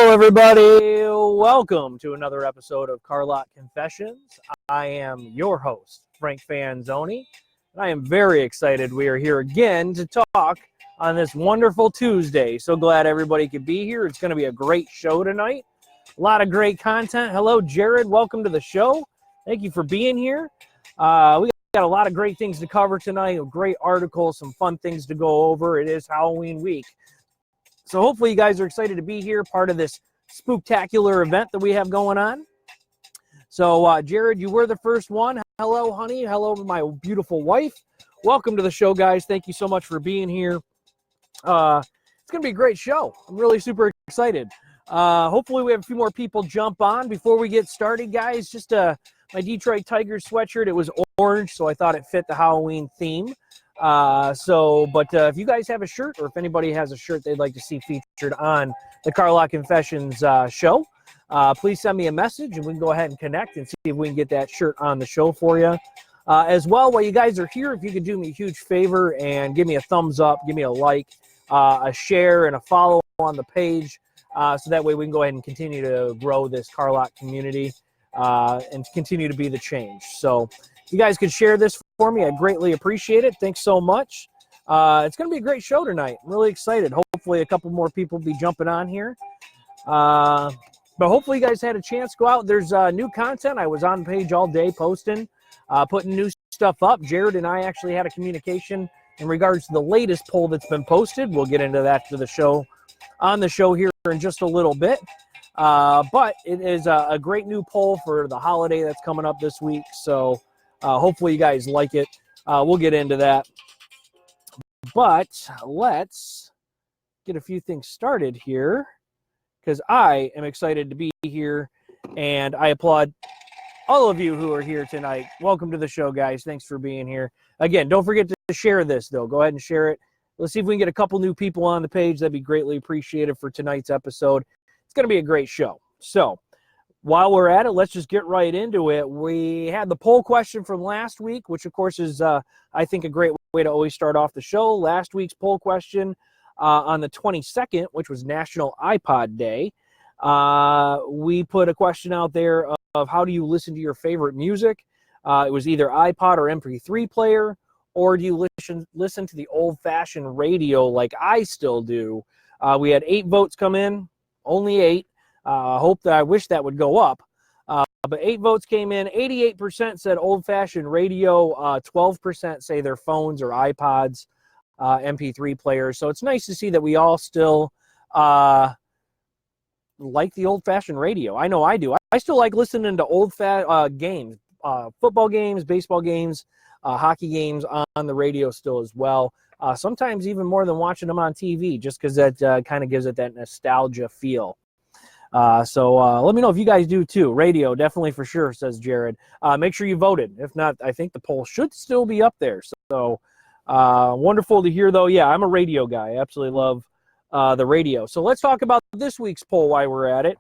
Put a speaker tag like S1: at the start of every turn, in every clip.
S1: Hello, everybody. Welcome to another episode of Carlock Confessions. I am your host, Frank Fanzoni, and I am very excited we are here again to talk on this wonderful Tuesday. So glad everybody could be here. It's going to be a great show tonight. A lot of great content. Hello, Jared. Welcome to the show. Thank you for being here. We got a lot of great things to cover tonight, a great article, some fun things to go over. It is Halloween week. So hopefully you guys are excited to be here, part of this spooktacular event that we have going on. So, Jared, you were the first one. Hello, honey. Hello, my beautiful wife. Welcome to the show, guys. Thank you so much for being here. It's going to be a great show. I'm really super excited. Hopefully we have a few more people jump on. Before we get started, guys, just my Detroit Tigers sweatshirt. It was orange, so I thought it fit the Halloween theme. If you guys have a shirt, or if anybody has a shirt they'd like to see featured on the Carlock Confessions show, please send me a message and we can go ahead and connect and see if we can get that shirt on the show for you. As well, while you guys are here, if you could do me a huge favor and give me a thumbs up, give me a like, a share, and a follow on the page, so that way we can go ahead and continue to grow this Carlock community and continue to be the change. So if you guys could share this for me, I greatly appreciate it. Thanks so much. It's going to be a great show tonight. I'm really excited. Hopefully a couple more people will be jumping on here. But hopefully you guys had a chance to go out. There's new content. I was on the page all day posting, putting new stuff up. Jared and I actually had a communication in regards to the latest poll that's been posted. We'll get into that on the show here in just a little bit. But it is a great new poll for the holiday that's coming up this week. So hopefully you guys like it. We'll get into that. But let's get a few things started here, because I am excited to be here, and I applaud all of you who are here tonight. Welcome to the show, guys. Thanks for being here. Again, don't forget to share this, though. Go ahead and share it. Let's see if we can get a couple new people on the page. That'd be greatly appreciated for tonight's episode. It's going to be a great show. So while we're at it, let's just get right into it. We had the poll question from last week, which, of course, is, I think, a great way to always start off the show. Last week's poll question on the 22nd, which was National iPod Day, we put a question out there of how do you listen to your favorite music? It was either iPod or MP3 player, or do you listen to the old-fashioned radio like I still do? We had 8 votes come in, only 8. I wish that would go up. But 8 votes came in. 88% said old-fashioned radio. 12% say their phones or iPods, MP3 players. So it's nice to see that we all still like the old-fashioned radio. I know I do. I still like listening to games, football games, baseball games, hockey games on the radio still as well. Sometimes even more than watching them on TV, just because that kind of gives it that nostalgia feel. So let me know if you guys do too. Radio, definitely for sure, says Jared. Make sure you voted. If not, I think the poll should still be up there. So wonderful to hear, though. Yeah, I'm a radio guy. I absolutely love the radio. So let's talk about this week's poll while we're at it.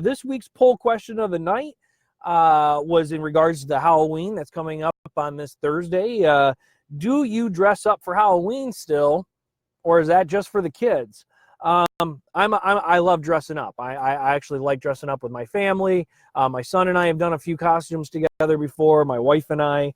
S1: This week's poll question of the night was in regards to the Halloween that's coming up on this Thursday. Do you dress up for Halloween still, or is that just for the kids? I love dressing up. I actually like dressing up with my family. My son and I have done a few costumes together before, my wife and I.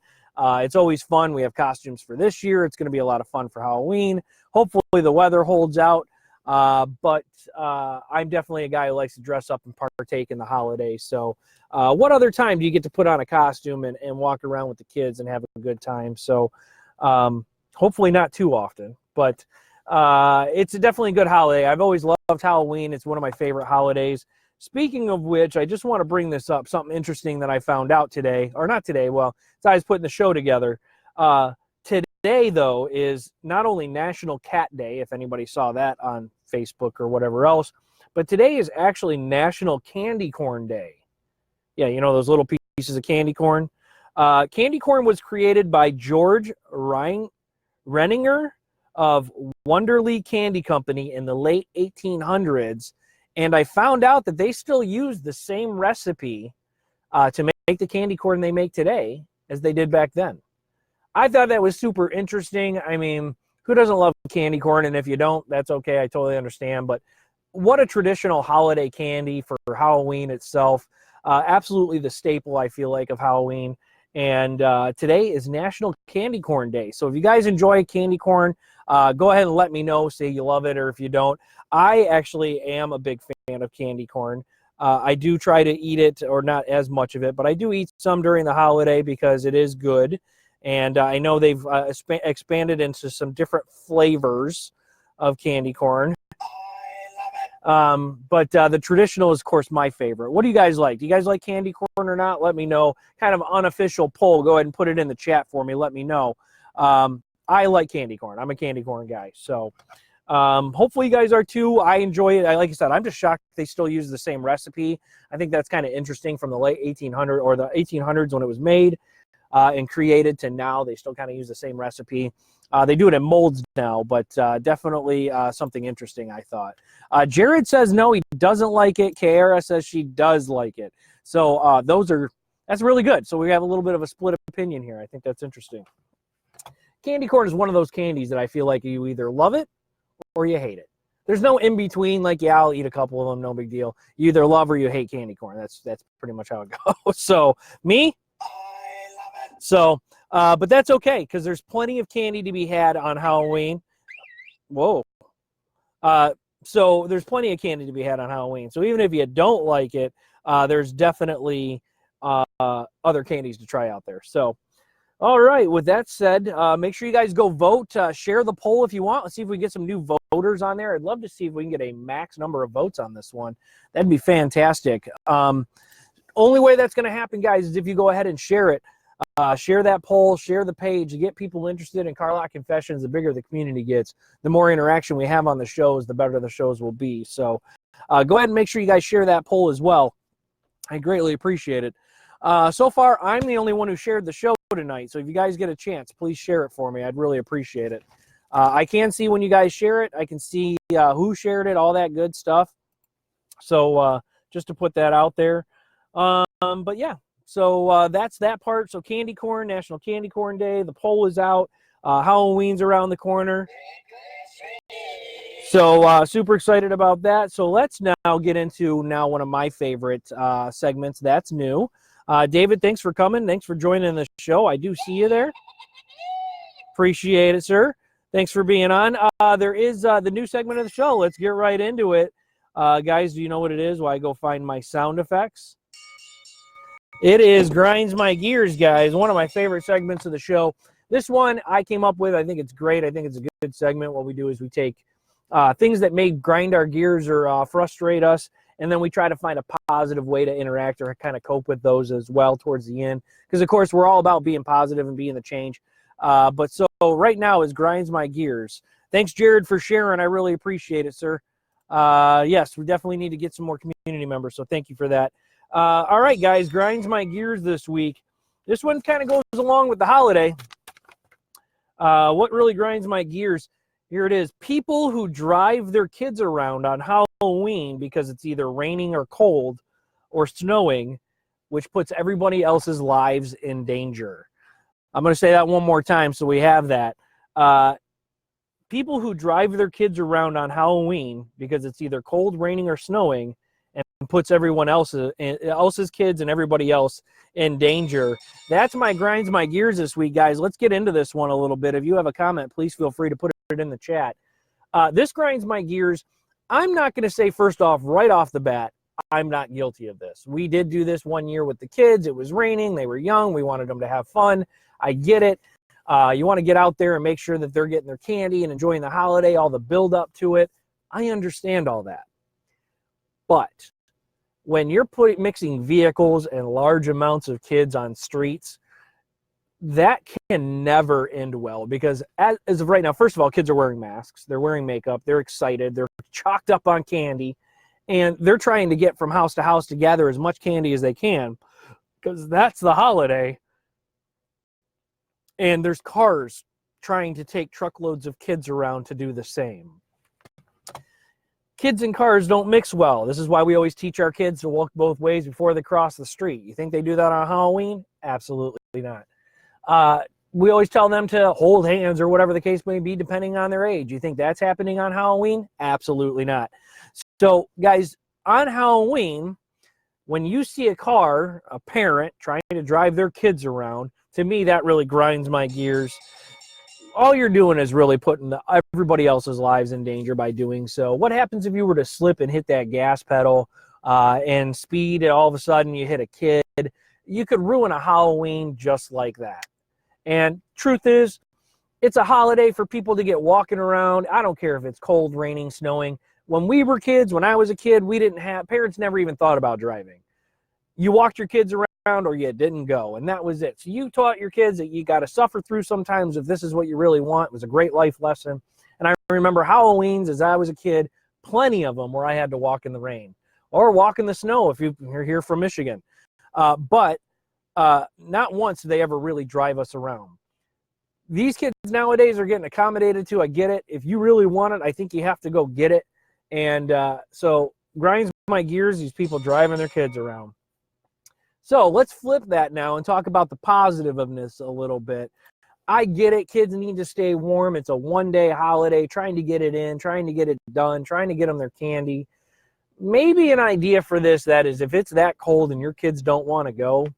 S1: It's always fun. We have costumes for this year. It's going to be a lot of fun for Halloween. Hopefully the weather holds out. But I'm definitely a guy who likes to dress up and partake in the holidays. So what other time do you get to put on a costume and walk around with the kids and have a good time? So hopefully not too often, but it's definitely a good holiday. I've always loved Halloween. It's one of my favorite holidays. Speaking of which, I just want to bring this up, something interesting that I found out today, or not today, well, as I was putting the show together. Today, though, is not only National Cat Day, if anybody saw that on Facebook or whatever else, but today is actually National Candy Corn Day. Yeah, you know those little pieces of candy corn? Candy corn was created by George Renninger of Wonderly Candy Company in the late 1800s, and I found out that they still use the same recipe to make the candy corn they make today as they did back then. I thought that was super interesting. I mean, who doesn't love candy corn? And if you don't, that's okay. I totally understand. But what a traditional holiday candy for Halloween itself. Absolutely the staple, I feel like, of Halloween. And today is National Candy Corn Day. So if you guys enjoy candy corn, go ahead and let me know. Say you love it, or if you don't. I actually am a big fan of candy corn. I do try to eat it, or not as much of it, but I do eat some during the holiday because it is good. And I know they've expanded into some different flavors of candy corn. But the traditional is, of course, my favorite. What do you guys like? Do you guys like candy corn or not? Let me know. Kind of unofficial poll. Go ahead and put it in the chat for me. Let me know. I like candy corn. I'm a candy corn guy. So hopefully you guys are too. I enjoy it. Like I said, I'm just shocked they still use the same recipe. I think that's kind of interesting from the late 1800s or the 1800s when it was made and created to now. They still kind of use the same recipe. They do it in molds now, but definitely something interesting, I thought. Jared says no, he doesn't like it. Kiara says she does like it. So that's really good. So we have a little bit of a split opinion here. I think that's interesting. Candy corn is one of those candies that I feel like you either love it or you hate it. There's no in between, like, yeah, I'll eat a couple of them, no big deal. You either love or you hate candy corn. That's pretty much how it goes. So me, I love it. So but that's okay, because there's plenty of candy to be had on Halloween. Whoa. So there's plenty of candy to be had on Halloween. So even if you don't like it, there's definitely other candies to try out there. So, all right, with that said, make sure you guys go vote. Share the poll if you want. Let's see if we get some new voters on there. I'd love to see if we can get a max number of votes on this one. That'd be fantastic. Only way that's going to happen, guys, is if you go ahead and share it. Share that poll, share the page, to get people interested in Carlock Confessions. The bigger the community gets, the more interaction we have on the shows, the better the shows will be. So go ahead and make sure you guys share that poll as well. I greatly appreciate it. So far, I'm the only one who shared the show tonight. So if you guys get a chance, please share it for me. I'd really appreciate it. I can see when you guys share it. I can see who shared it, all that good stuff. So just to put that out there. But yeah. So that's that part. So candy corn, National Candy Corn Day. The poll is out. Halloween's around the corner. So super excited about that. So let's now get into one of my favorite segments. That's new. David, thanks for coming. Thanks for joining the show. I do see you there. Appreciate it, sir. Thanks for being on. There is the new segment of the show. Let's get right into it. Guys, do you know what it is? While I go find my sound effects. It is Grinds My Gears, guys. One of my favorite segments of the show. This one I came up with. I think it's great. I think it's a good segment. What we do is we take things that may grind our gears or frustrate us, and then we try to find a positive way to interact or kind of cope with those as well towards the end. Because, of course, we're all about being positive and being the change. But so right now is Grinds My Gears. Thanks, Jared, for sharing. I really appreciate it, sir. Yes, we definitely need to get some more community members, so thank you for that. All right, guys, Grinds My Gears this week. This one kind of goes along with the holiday. What really grinds my gears? Here it is. People who drive their kids around on Halloween because it's either raining or cold or snowing, which puts everybody else's lives in danger. I'm going to say that one more time so we have that. People who drive their kids around on Halloween because it's either cold, raining, or snowing and puts everyone else's kids and everybody else in danger. That's my Grinds My Gears this week, guys. Let's get into this one a little bit. If you have a comment, please feel free to put it in the chat. This Grinds My Gears. I'm not going to say first off, right off the bat, I'm not guilty of this. We did do this one year with the kids. It was raining. They were young. We wanted them to have fun. I get it. You want to get out there and make sure that they're getting their candy and enjoying the holiday, all the build up to it. I understand all that. But when you're mixing vehicles and large amounts of kids on streets, that can never end well, because as of right now, first of all, kids are wearing masks. They're wearing makeup. They're excited. They're chalked up on candy, and they're trying to get from house to house to gather as much candy as they can because that's the holiday. And there's cars trying to take truckloads of kids around to do the same. Kids and cars don't mix well. This is why we always teach our kids to walk both ways before they cross the street. You think they do that on Halloween? Absolutely not. We always tell them to hold hands or whatever the case may be, depending on their age. You think that's happening on Halloween? Absolutely not. So, guys, on Halloween, when you see a parent trying to drive their kids around, to me, that really grinds my gears. All you're doing is really putting everybody else's lives in danger by doing so. What happens if you were to slip and hit that gas pedal and speed, and all of a sudden you hit a kid? You could ruin a Halloween just like that. And truth is, it's a holiday for people to get walking around. I don't care if it's cold, raining, snowing. When we were kids, when I was a kid, parents never even thought about driving. You walked your kids around or you didn't go, and that was it. So you taught your kids that you got to suffer through sometimes if this is what you really want. It was a great life lesson. And I remember Halloweens as I was a kid, plenty of them where I had to walk in the rain or walk in the snow if you're here from Michigan. But not once did they ever really drive us around. These kids nowadays are getting accommodated to. I get it. If you really want it, I think you have to go get it. And so grinds my gears, these people driving their kids around. So let's flip that now and talk about the positive of this a little bit. I get it. Kids need to stay warm. It's a one-day holiday, trying to get it in, trying to get it done, trying to get them their candy. Maybe an idea for this, that is, if it's that cold and your kids don't want to go,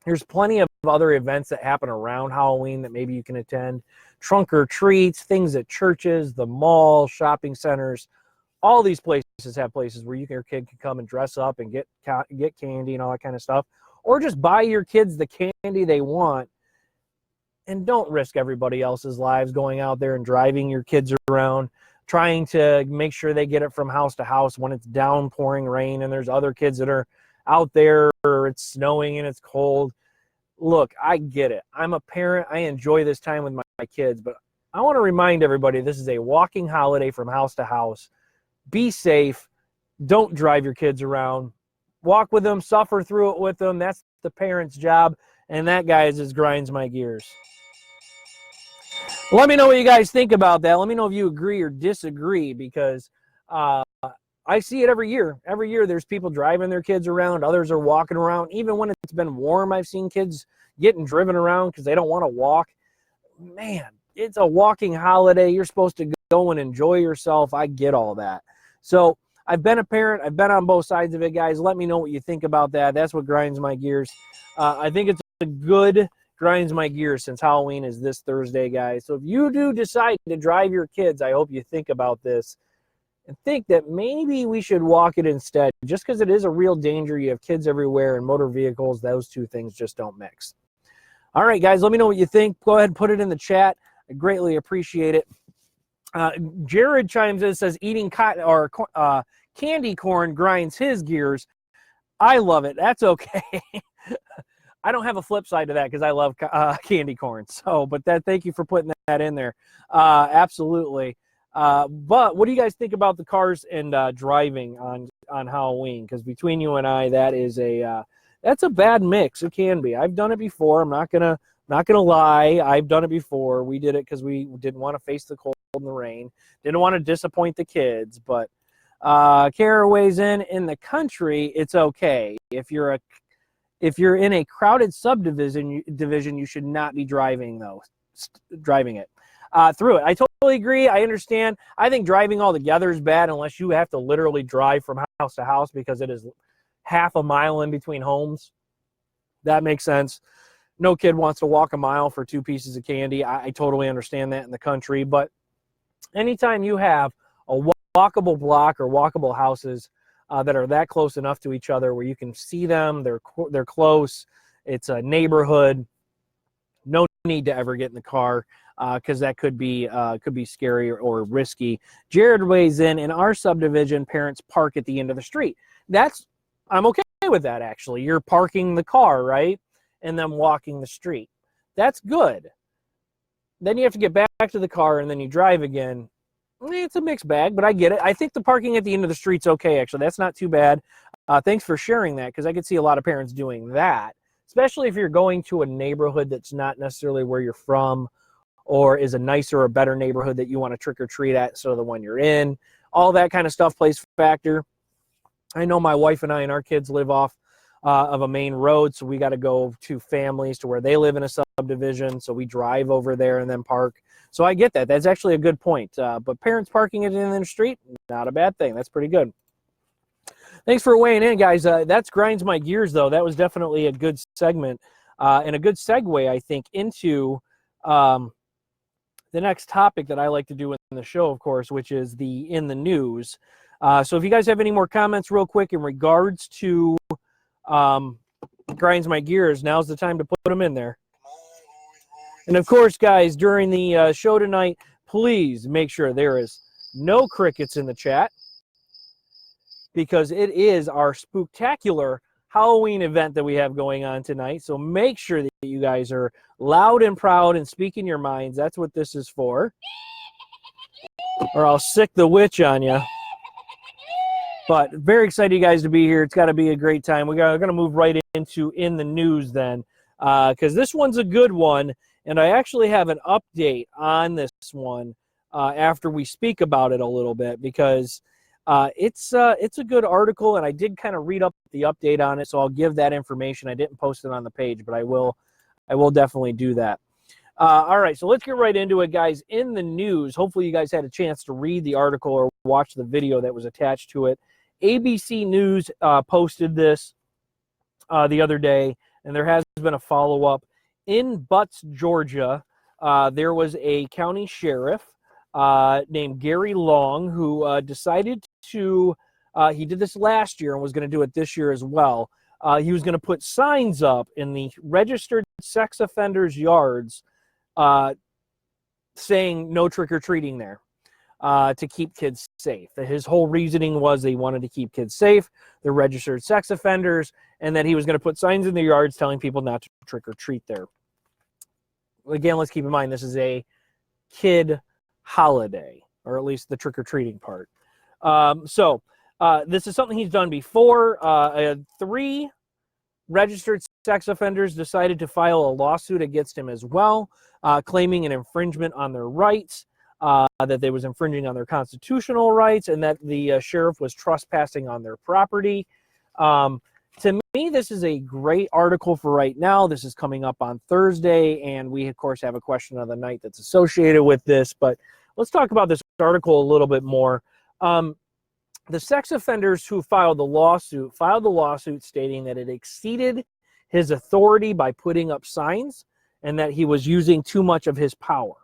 S1: there's plenty of other events that happen around Halloween that maybe you can attend. Trunk or treats, things at churches, the mall, shopping centers. All these places have places where your kid can come and dress up and get candy and all that kind of stuff. Or just buy your kids the candy they want. And don't risk everybody else's lives going out there and driving your kids around, trying to make sure they get it from house to house when it's downpouring rain and there's other kids that are out there or it's snowing and it's cold. Look, I get it. I'm a parent. I enjoy this time with my kids. But I want to remind everybody this is a walking holiday from house to house. Be safe. Don't drive your kids around. Walk with them. Suffer through it with them. That's the parent's job. And that, guys, just grinds my gears. Let me know what you guys think about that. Let me know if you agree or disagree, because I see it every year. Every year there's people driving their kids around. Others are walking around. Even when it's been warm, I've seen kids getting driven around because they don't want to walk. Man, it's a walking holiday. You're supposed to go and enjoy yourself. I get all that. So I've been a parent. I've been on both sides of it, guys. Let me know what you think about that. That's what grinds my gears. I think it's a good grinds my gears since Halloween is this Thursday, guys. So if you do decide to drive your kids, I hope you think about this and think that maybe we should walk it instead, just because it is a real danger. You have kids everywhere and motor vehicles. Those two things just don't mix. All right, guys, let me know what you think. Go ahead and put it in the chat. I greatly appreciate it. Jared chimes in and says eating candy corn grinds his gears. I love it. That's okay. I don't have a flip side to that because I love candy corn. So, but thank you for putting that in there. Absolutely. But what do you guys think about the cars and driving on Halloween? Because between you and I, that's a bad mix. It can be. I've done it before. I'm not gonna lie. I've done it before. We did it because we didn't want to face the cold and the rain. Didn't want to disappoint the kids. But Kara weighs in the country, it's okay. If you're in a crowded subdivision, you should not be driving it through it. I totally agree. I understand. I think driving all together is bad unless you have to literally drive from house to house because it is half a mile in between homes. That makes sense. No kid wants to walk a mile for 2 pieces of candy. I totally understand that in the country. But anytime you have a walkable block or walkable houses that are that close enough to each other where you can see them, they're close, it's a neighborhood, no need to ever get in the car because that could be scary or risky. Jared weighs in our subdivision, parents park at the end of the street. I'm okay with that, actually. You're parking the car, right? And then walking the street. That's good. Then you have to get back to the car and then you drive again. It's a mixed bag, but I get it. I think the parking at the end of the street's okay, actually. That's not too bad. Thanks for sharing that, because I could see a lot of parents doing that, especially if you're going to a neighborhood that's not necessarily where you're from or is a nicer or better neighborhood that you want to trick or treat at instead of the one you're in. All that kind of stuff plays a factor. I know my wife and I and our kids live off of a main road, so we got to go to families to where they live in a subdivision, so we drive over there and then park. So I get that. That's actually a good point. But parents parking at the end of the street, not a bad thing. That's pretty good. Thanks for weighing in, guys. That's grinds my gears, though. That was definitely a good segment and a good segue, I think, into the next topic that I like to do in the show, of course, which is the In the News. So if you guys have any more comments real quick in regards to grinds my gears, now's the time to put them in there. And of course, guys, during the show tonight, please make sure there is no crickets in the chat, because it is our spooktacular Halloween event that we have going on tonight. So make sure that you guys are loud and proud and speaking your minds. That's what this is for. Or I'll sick the witch on you. But very excited, you guys, to be here. It's got to be a great time. We're going to move right into In the News then, because this one's a good one. And I actually have an update on this one after we speak about it a little bit, because it's a good article, and I did kind of read up the update on it, so I'll give that information. I didn't post it on the page, but I will definitely do that. All right, so let's get right into it, guys. In the news, hopefully you guys had a chance to read the article or watch the video that was attached to it. ABC News posted this the other day, and there has been a follow-up. In Butts, Georgia, there was a county sheriff named Gary Long who decided to, he did this last year and was going to do it this year as well. He was going to put signs up in the registered sex offenders' yards saying no trick-or-treating there to keep kids safe. His whole reasoning was they wanted to keep kids safe, they're registered sex offenders, and that he was going to put signs in the yards telling people not to trick-or-treat there. Again, let's keep in mind this is a kid holiday, or at least the trick-or-treating part. So this is something he's done before. 3 registered sex offenders decided to file a lawsuit against him as well, claiming an infringement on their rights, that they was infringing on their constitutional rights, and that the sheriff was trespassing on their property. To me, this is a great article for right now. This is coming up on Thursday, and we, of course, have a question of the night that's associated with this. But let's talk about this article a little bit more. The sex offenders who filed the lawsuit stating that it exceeded his authority by putting up signs and that he was using too much of his power.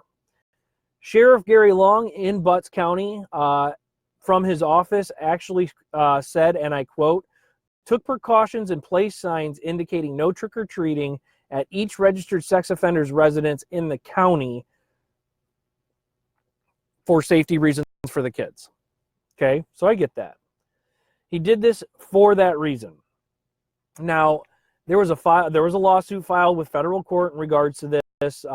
S1: Sheriff Gary Long in Butts County, from his office, actually said, and I quote, "took precautions and placed signs indicating no trick-or-treating at each registered sex offender's residence in the county for safety reasons for the kids." Okay, so I get that. He did this for that reason. Now, there was a lawsuit filed with federal court in regards to this,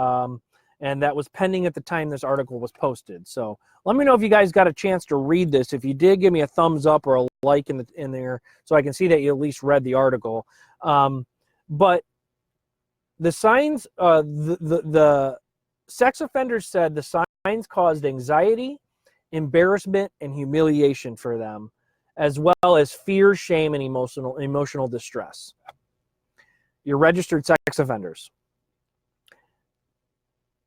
S1: and that was pending at the time this article was posted. So let me know if you guys got a chance to read this. If you did, give me a thumbs up or a like in there so I can see that you at least read the article. But the signs, the sex offenders said the signs caused anxiety, embarrassment, and humiliation for them, as well as fear, shame, and emotional distress. You're registered sex offenders.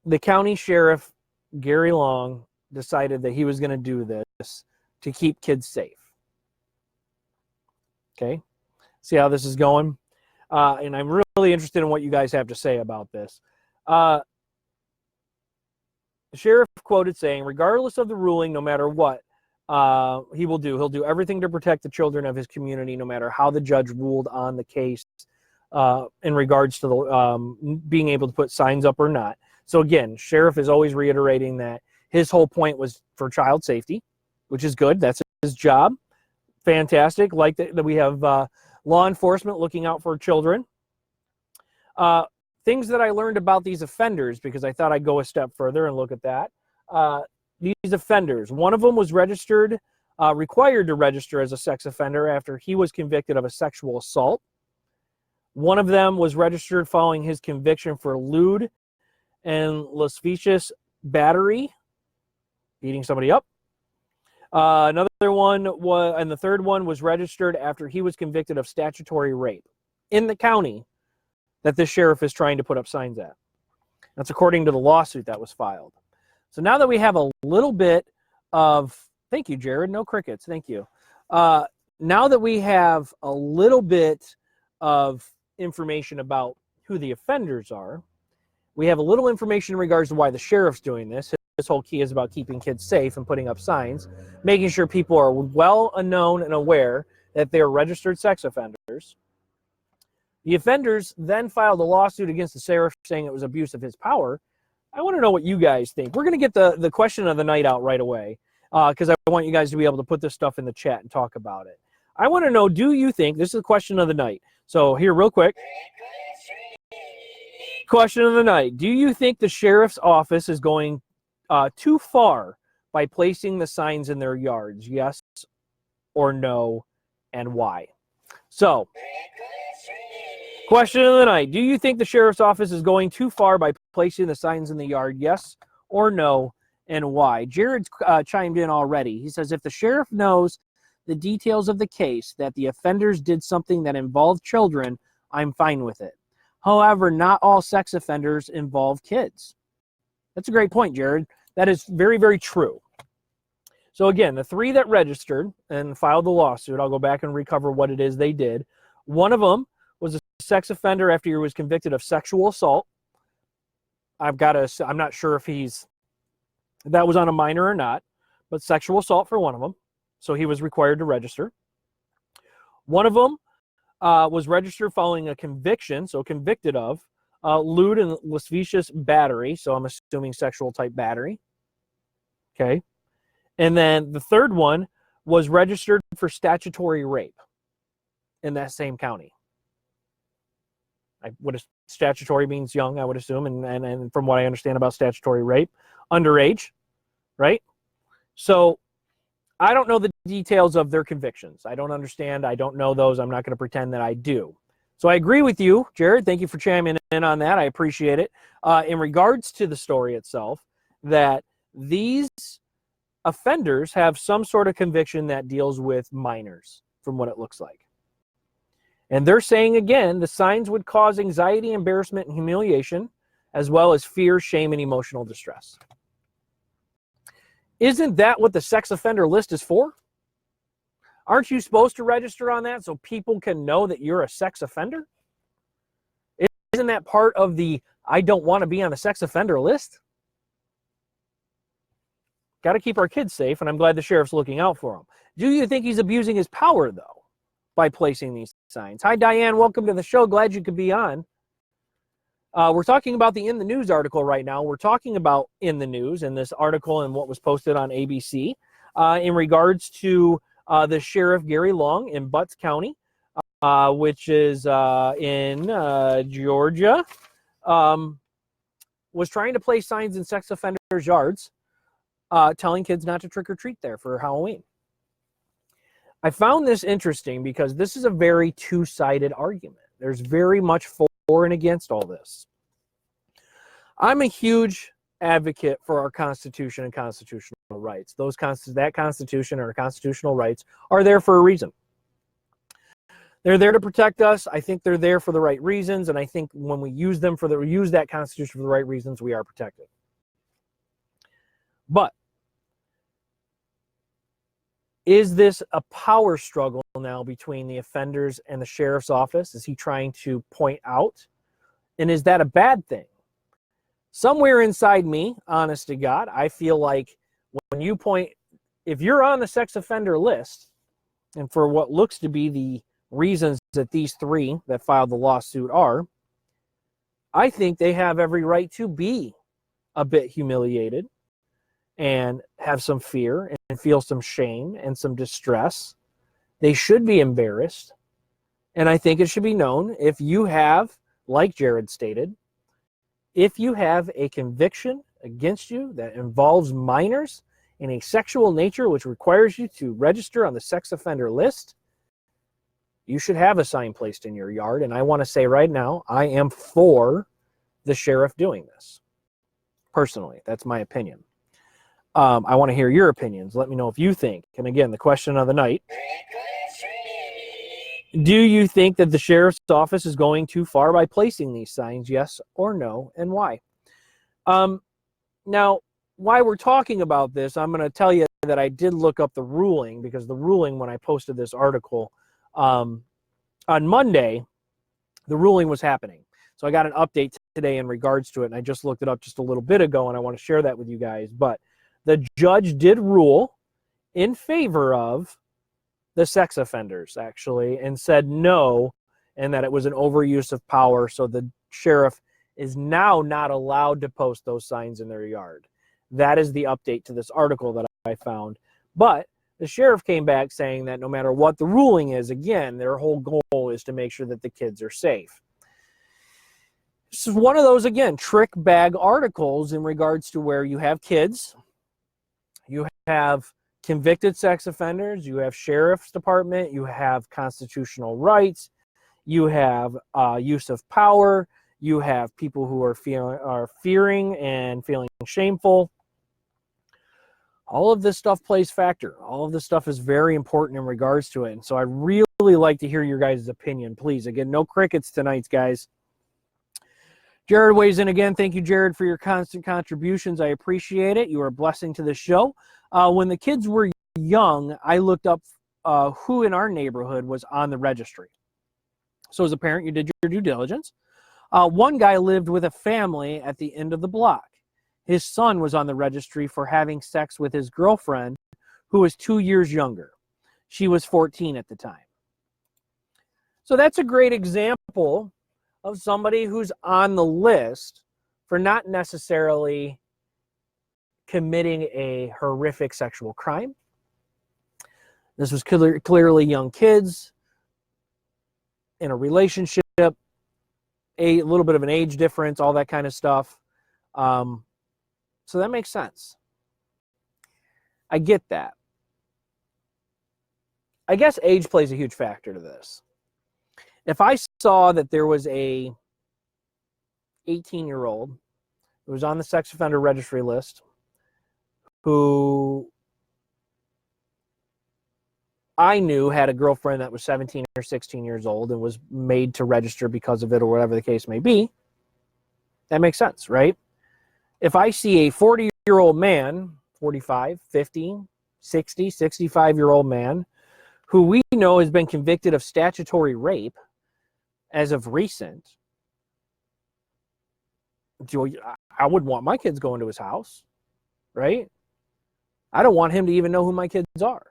S1: The county sheriff, Gary Long, decided that he was going to do this to keep kids safe. Okay, see how this is going? And I'm really interested in what you guys have to say about this. The sheriff quoted saying, "Regardless of the ruling, no matter what he'll do everything to protect the children of his community, no matter how the judge ruled on the case in regards to the being able to put signs up or not." So again, sheriff is always reiterating that his whole point was for child safety, which is good. That's his job. Fantastic. Like that we have law enforcement looking out for children. Things that I learned about these offenders, because I thought I'd go a step further and look at that. These offenders, one of them was registered, required to register as a sex offender after he was convicted of a sexual assault. One of them was registered following his conviction for lewd and lascivious battery, beating somebody up. Another one was, and the third one was registered after he was convicted of statutory rape. in the county that this sheriff is trying to put up signs at. That's according to the lawsuit that was filed. So now that we have a little bit of, thank you, Jared, no crickets, thank you. Now that we have a little bit of information about who the offenders are, we have a little information in regards to why the sheriff's doing this. His whole key is about keeping kids safe and putting up signs, making sure people are well known and aware that they are registered sex offenders. The offenders then filed a lawsuit against the sheriff saying it was abuse of his power. I want to know what you guys think. We're going to get the question of the night out right away because I want you guys to be able to put this stuff in the chat and talk about it. I want to know, do you think, this is the question of the night. So here, real quick. Question of the night. Do you think the sheriff's office is going too far by placing the signs in their yards? Yes or no, and why? So, question of the night. Do you think the sheriff's office is going too far by placing the signs in the yard? Yes or no, and why? Jared's chimed in already. He says, if the sheriff knows the details of the case, that the offenders did something that involved children, I'm fine with it. However, not all sex offenders involve kids. That's a great point, Jared. That is very, very true. So again, the three that registered and filed the lawsuit, I'll go back and recover what it is they did. One of them was a sex offender after he was convicted of sexual assault. I'm not sure if that was on a minor or not, but sexual assault for one of them. So he was required to register. One of them was registered following a conviction, so convicted of lewd and lascivious battery, so I'm assuming sexual type battery. Okay. And then the third one was registered for statutory rape in that same county. Statutory means young, I would assume, and from what I understand about statutory rape, underage, right? So I don't know the details of their convictions. I don't understand. I don't know those. I'm not going to pretend that I do. So I agree with you, Jared. Thank you for chiming in on that. I appreciate it. In regards to the story itself, that these offenders have some sort of conviction that deals with minors, from what it looks like. And they're saying, again, the signs would cause anxiety, embarrassment, and humiliation, as well as fear, shame, and emotional distress. Isn't that what the sex offender list is for? Aren't you supposed to register on that so people can know that you're a sex offender? Isn't that part of the I don't want to be on the sex offender list? Got to keep our kids safe, and I'm glad the sheriff's looking out for them. Do you think he's abusing his power, though, by placing these signs? Hi, Diane. Welcome to the show. Glad you could be on. We're talking about the In the News article right now. We're talking about In the News and this article and what was posted on ABC in regards to the Sheriff Gary Long in Butts County, which is in Georgia, was trying to place signs in sex offenders' yards telling kids not to trick or treat there for Halloween. I found this interesting because this is a very two-sided argument. There's very much for and against all this. I'm a huge advocate for our Constitution and constitutional rights. That Constitution or constitutional rights are there for a reason. They're there to protect us. I think they're there for the right reasons, and I think when we use that Constitution for the right reasons, we are protected. But is this a power struggle now between the offenders and the sheriff's office? Is he trying to point out? And is that a bad thing? Somewhere inside me, honest to God, I feel like when you point, if you're on the sex offender list, and for what looks to be the reasons that these three that filed the lawsuit are, I think they have every right to be a bit humiliated and have some fear and feel some shame and some distress. They should be embarrassed. And I think it should be known, if you have, like Jared stated, if you have a conviction against you that involves minors in a sexual nature which requires you to register on the sex offender list, you should have a sign placed in your yard. And I want to say right now, I am for the sheriff doing this. Personally, that's my opinion. I want to hear your opinions. Let me know if you think. And again, the question of the night. Do you think that the sheriff's office is going too far by placing these signs? Yes or no, and why? Now, why we're talking about this, I'm going to tell you that I did look up the ruling, because the ruling, when I posted this article on Monday, the ruling was happening. So I got an update today in regards to it, and I just looked it up just a little bit ago, and I want to share that with you guys. But the judge did rule in favor of the sex offenders, actually, and said no, and that it was an overuse of power. So the sheriff is now not allowed to post those signs in their yard. That is the update to this article that I found. But the sheriff came back saying that no matter what the ruling is, again, their whole goal is to make sure that the kids are safe. This is one of those, again, trick bag articles in regards to where you have kids, you have convicted sex offenders, you have sheriff's department, you have constitutional rights, you have use of power, you have people who are fearing and feeling shameful. All of this stuff plays factor. All of this stuff is very important in regards to it. And so I really like to hear your guys' opinion. Please, again, no crickets tonight, guys. Jared weighs in again. Thank you, Jared, for your constant contributions. I appreciate it. You are a blessing to the show. When the kids were young, I looked up who in our neighborhood was on the registry. So as a parent, you did your due diligence. One guy lived with a family at the end of the block. His son was on the registry for having sex with his girlfriend, who was 2 years younger. She was 14 at the time. So that's a great example of somebody who's on the list for not necessarily committing a horrific sexual crime. This was clearly young kids in a relationship, a little bit of an age difference, all that kind of stuff. So that makes sense. I get that. I guess age plays a huge factor to this. If I saw that there was a 18-year-old who was on the sex offender registry list who I knew had a girlfriend that was 17 or 16 years old and was made to register because of it, or whatever the case may be, that makes sense, right? If I see a 40-year-old man, 45, 50, 60, 65-year-old man, who we know has been convicted of statutory rape as of recent, I wouldn't want my kids going to his house, right? I don't want him to even know who my kids are.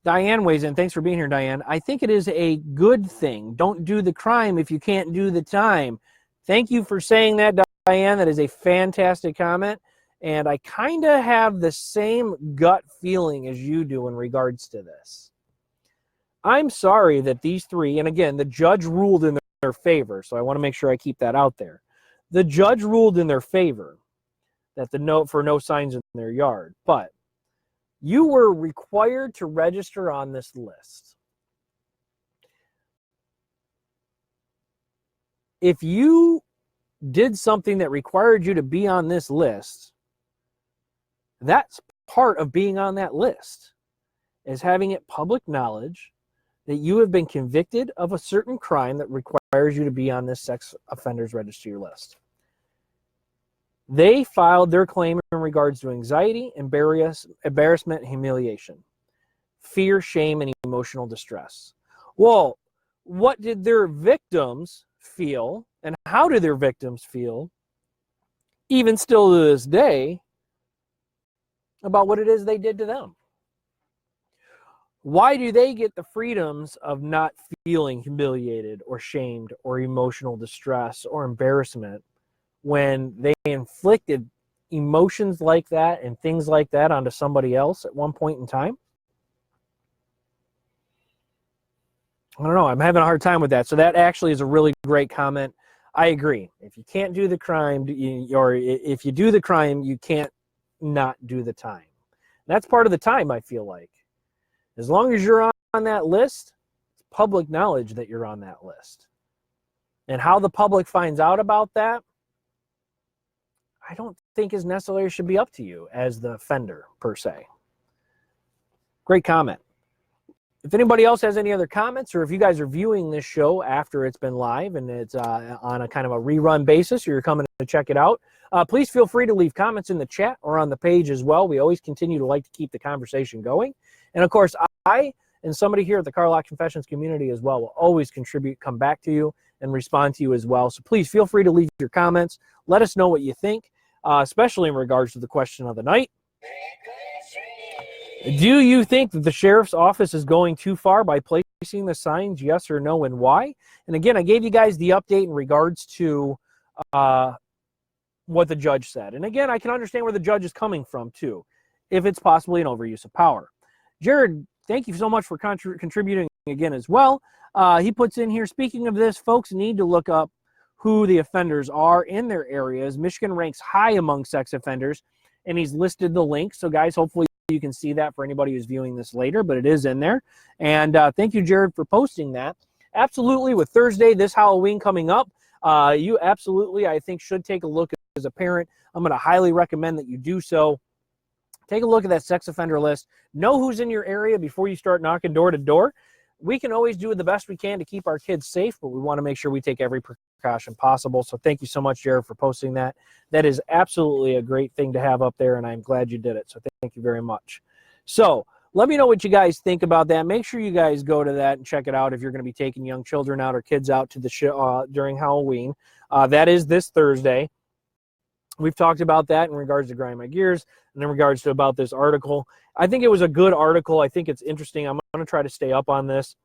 S1: Diane weighs in. Thanks for being here, Diane. I think it is a good thing. Don't do the crime if you can't do the time. Thank you for saying that, Diane. That is a fantastic comment. And I kind of have the same gut feeling as you do in regards to this. I'm sorry that these three, and again, the judge ruled in their favor, so I want to make sure I keep that out there. The judge ruled in their favor that the note for no signs in their yard, but you were required to register on this list. If you did something that required you to be on this list, that's part of being on that list, is having it public knowledge that you have been convicted of a certain crime that requires you to be on this sex offenders registry list. They filed their claim in regards to anxiety, embarrassment, humiliation, fear, shame, and emotional distress. Well, what did their victims feel, and how do their victims feel, even still to this day, about what it is they did to them? Why do they get the freedoms of not feeling humiliated or shamed or emotional distress or embarrassment when they inflicted emotions like that and things like that onto somebody else at one point in time? I don't know. I'm having a hard time with that. So that actually is a really great comment. I agree. If you can't do the crime, or if you do the crime, you can't not do the time. That's part of the time, I feel like. As long as you're on that list, it's public knowledge that you're on that list. And how the public finds out about that, I don't think is necessarily should be up to you as the offender, per se. Great comment. If anybody else has any other comments, or if you guys are viewing this show after it's been live and it's on a kind of a rerun basis, or you're coming to check it out, please feel free to leave comments in the chat or on the page as well. We always continue to like to keep the conversation going. And of course, I and somebody here at the Car Lot Confessions community as well will always contribute, come back to you, and respond to you as well. So please feel free to leave your comments. Let us know what you think, especially in regards to the question of the night. Do you think that the sheriff's office is going too far by placing the signs, yes or no, and why? And again, I gave you guys the update in regards to what the judge said. And again, I can understand where the judge is coming from too, if it's possibly an overuse of power. Jared, thank you so much for contributing again as well. He puts in here, speaking of this, folks need to look up who the offenders are in their areas. Michigan ranks high among sex offenders, and he's listed the link. So guys, hopefully you can see that for anybody who's viewing this later, but it is in there. And thank you, Jared, for posting that. Absolutely, with Thursday, this Halloween coming up, you absolutely, I think, should take a look as a parent. I'm going to highly recommend that you do so. Take a look at that sex offender list. Know who's in your area before you start knocking door to door. We can always do the best we can to keep our kids safe, but we want to make sure we take every precaution possible. So thank you so much, Jared, for posting that. That is absolutely a great thing to have up there, and I'm glad you did it. So thank you very much. So let me know what you guys think about that. Make sure you guys go to that and check it out if you're going to be taking young children out or kids out to the show during Halloween. That is this Thursday. We've talked about that in regards to Grind My Gears and in regards to about this article. I think it was a good article. I think it's interesting. I'm going to try to stay up on this.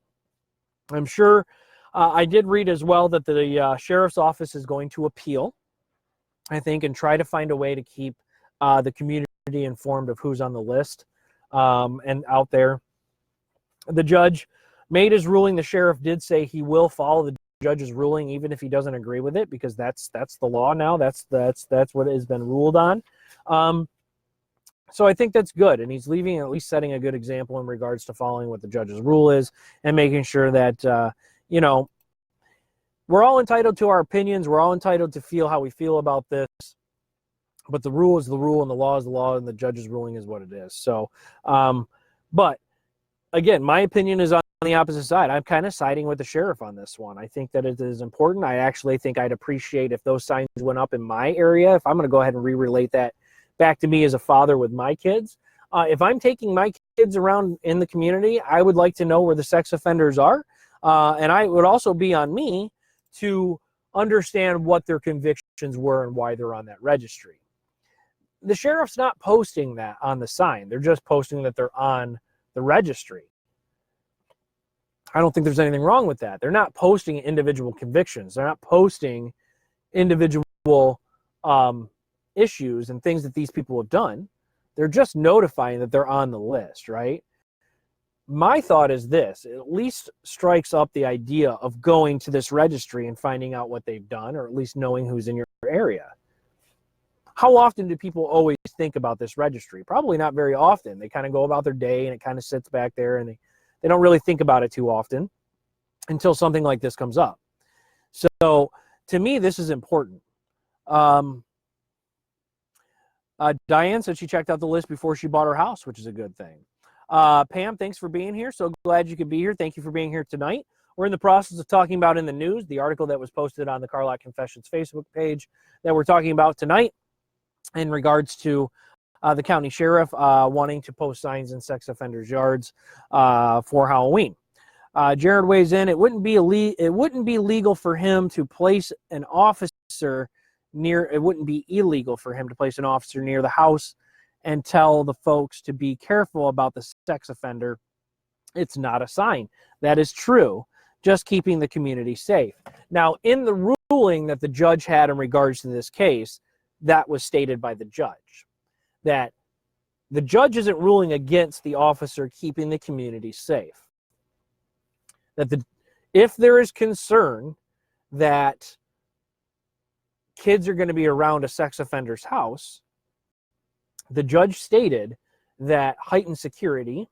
S1: I'm sure I did read as well that the sheriff's office is going to appeal, I think, and try to find a way to keep the community informed of who's on the list and out there. The judge made his ruling. The sheriff did say he will follow the judge's ruling even if he doesn't agree with it, because that's the law now. That's what has been ruled on. So I think that's good, and he's leaving at least setting a good example in regards to following what the judge's rule is and making sure that you know, we're all entitled to our opinions. We're all entitled to feel how we feel about this, but the rule is the rule and the law is the law and the judge's ruling is what it is. So but again, my opinion is on the opposite side. I'm kind of siding with the sheriff on this one. I think that it is important. I actually think I'd appreciate if those signs went up in my area. If I'm going to go ahead and re-relate that back to me as a father with my kids, if I'm taking my kids around in the community, I would like to know where the sex offenders are. And I would also be on me to understand what their convictions were and why they're on that registry. The sheriff's not posting that on the sign. They're just posting that they're on the registry. I don't think there's anything wrong with that. They're not posting individual convictions. They're not posting individual issues and things that these people have done. They're just notifying that they're on the list, right? My thought is this: it at least strikes up the idea of going to this registry and finding out what they've done, or at least knowing who's in your area. How often do people always think about this registry? Probably not very often. They kind of go about their day and it kind of sits back there, and they don't really think about it too often until something like this comes up. So to me, this is important. Diane said she checked out the list before she bought her house, which is a good thing. Pam, thanks for being here. So glad you could be here. Thank you for being here tonight. We're in the process of talking about in the news, the article that was posted on the Car Lot Confessions Facebook page that we're talking about tonight in regards to the county sheriff wanting to post signs in sex offenders' yards for Halloween. Jared weighs in. It wouldn't be legal for him to place an officer near. It wouldn't be illegal for him to place an officer near the house and tell the folks to be careful about the sex offender. It's not a sign. That is true. Just keeping the community safe. Now, in the ruling that the judge had in regards to this case, that was stated by the judge, that the judge isn't ruling against the officer keeping the community safe. That if there is concern that kids are going to be around a sex offender's house, the judge stated that heightened security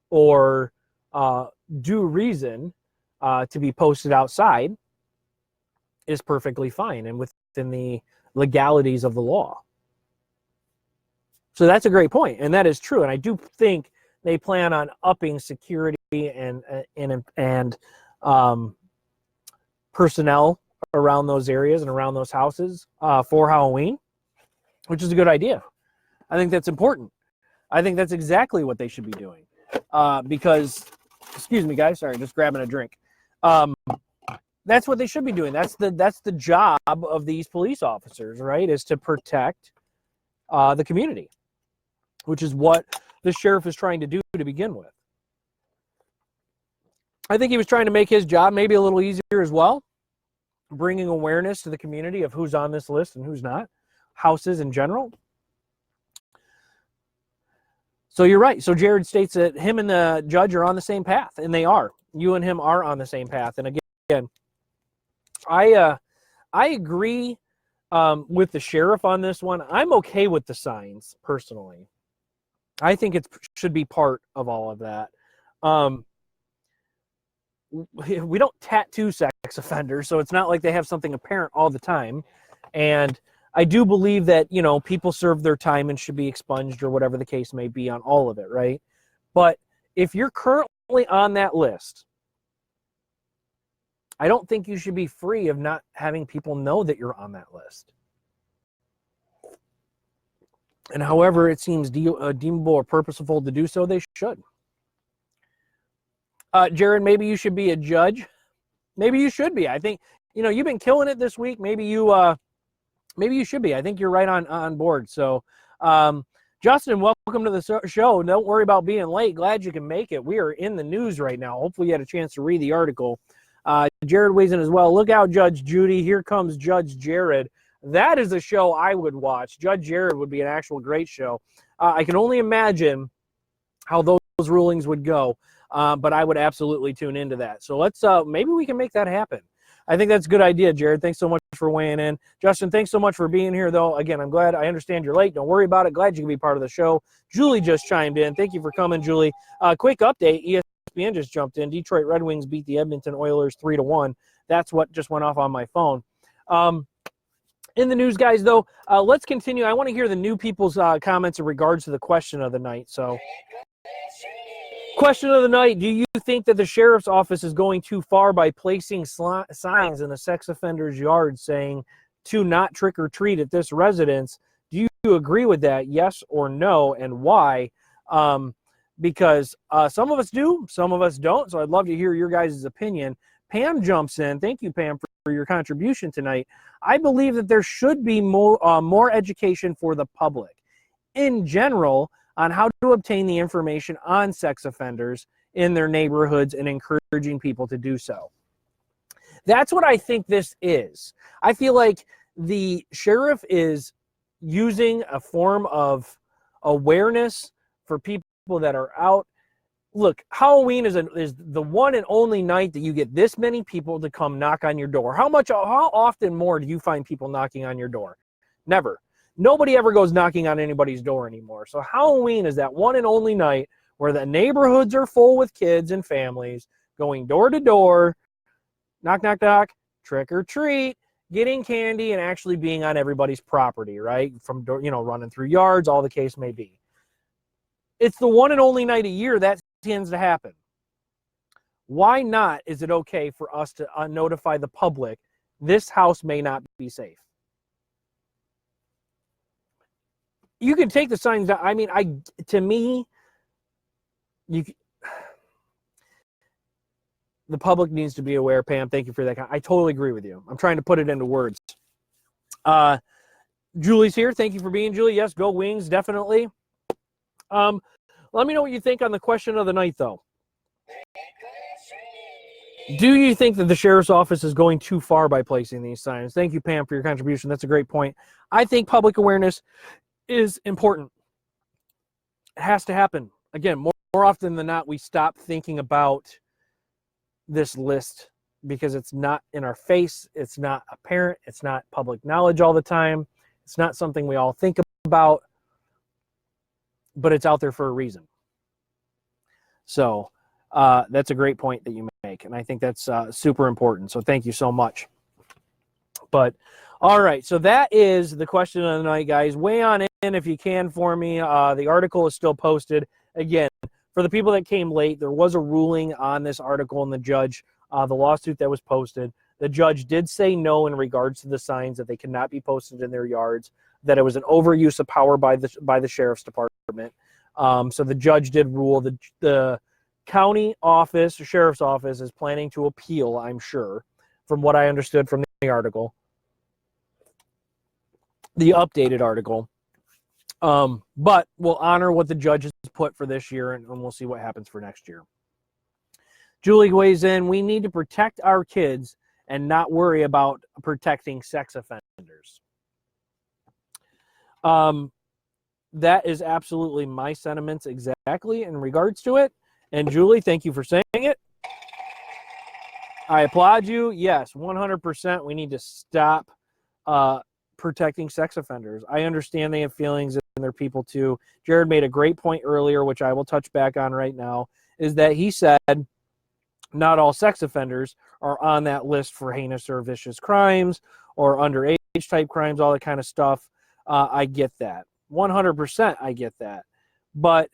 S1: or due reason to be posted outside is perfectly fine and within the legalities of the law. So that's a great point, and that is true. And I do think they plan on upping security and personnel around those areas and around those houses for Halloween, which is a good idea. I think that's important. I think that's exactly what they should be doing. Because, excuse me, guys, sorry, just grabbing a drink. That's what they should be doing. That's the job of these police officers, right? Is to protect the community, which is what the sheriff is trying to do to begin with. I think he was trying to make his job maybe a little easier as well, bringing awareness to the community of who's on this list and who's not, houses in general. So you're right. So Jared states that him and the judge are on the same path, and they are. You and him are on the same path. And again, I agree with the sheriff on this one. I'm okay with the signs personally. I think it should be part of all of that. We don't tattoo sex offenders, so it's not like they have something apparent all the time. And I do believe that, you know, people serve their time and should be expunged or whatever the case may be on all of it, right? But if you're currently on that list, I don't think you should be free of not having people know that you're on that list. And however it seems deemable or purposeful to do so, they should. Jared, maybe you should be a judge. Maybe you should be. I think, you know, you've been killing it this week. Maybe you should be. I think you're right on board. So, Justin, welcome to the show. Don't worry about being late. Glad you can make it. We are in the news right now. Hopefully you had a chance to read the article. Jared weighs in as well. Look out, Judge Judy. Here comes Judge Jared. That is a show I would watch. Judge Jared would be an actual great show. I can only imagine how those rulings would go, but I would absolutely tune into that. So let's maybe we can make that happen. I think that's a good idea, Jared. Thanks so much for weighing in. Justin, thanks so much for being here, though. Again, I'm glad. I understand you're late. Don't worry about it. Glad you can be part of the show. Julie just chimed in. Thank you for coming, Julie. Quick update. ESPN just jumped in. Detroit Red Wings beat the Edmonton Oilers 3-1. That's what just went off on my phone. In the news, guys, though, let's continue. I want to hear the new people's comments in regards to the question of the night. So, question of the night, do you think that the sheriff's office is going too far by placing signs in the sex offender's yard saying to not trick or treat at this residence? Do you agree with that? Yes or no, and why? Because some of us do, some of us don't, so I'd love to hear your guys' opinion. Pam jumps in. Thank you, Pam, for your contribution tonight. I believe that there should be more education for the public in general on how to obtain the information on sex offenders in their neighborhoods and encouraging people to do so. That's what I think this is. I feel like the sheriff is using a form of awareness for people that are out. Look, Halloween is the one and only night that you get this many people to come knock on your door. How often more do you find people knocking on your door? Never. Nobody ever goes knocking on anybody's door anymore. So Halloween is that one and only night where the neighborhoods are full with kids and families going door to door, knock, knock, knock, trick or treat, getting candy, and actually being on everybody's property, right? From, running through yards, all the case may be. It's the one and only night a year that tends to happen. Why not is it okay for us to notify the public this house may not be safe? You can take the signs down. I mean, to me, the public needs to be aware, Pam. Thank you for that. I totally agree with you. I'm trying to put it into words. Julie's here. Thank you for being Julie. Yes, go Wings, definitely. Let me know what you think on the question of the night, though. Do you think that the sheriff's office is going too far by placing these signs? Thank you, Pam, for your contribution. That's a great point. I think public awareness is important. It has to happen. Again, more often than not, we stop thinking about this list because it's not in our face. It's not apparent. It's not public knowledge all the time. It's not something we all think about, but it's out there for a reason. So that's a great point that you make, and I think that's super important. So thank you so much. But all right, so that is the question of the night, guys. Weigh on in if you can for me. The article is still posted. Again, for the people that came late, there was a ruling on this article, and the lawsuit that was posted, the judge did say no in regards to the signs, that they cannot be posted in their yards, that it was an overuse of power by the sheriff's department. So the judge did rule. The county office, or sheriff's office, is planning to appeal, I'm sure, from what I understood from the article, the updated article. But we'll honor what the judge has put for this year, and we'll see what happens for next year. Julie weighs in, we need to protect our kids and not worry about protecting sex offenders. That is absolutely my sentiments exactly in regards to it. And Julie, thank you for saying it. I applaud you. Yes, 100%. We need to stop protecting sex offenders. I understand they have feelings and they're people too. Jared made a great point earlier, which I will touch back on right now, is that he said not all sex offenders are on that list for heinous or vicious crimes or underage type crimes, all that kind of stuff. I get that. 100% I get that. But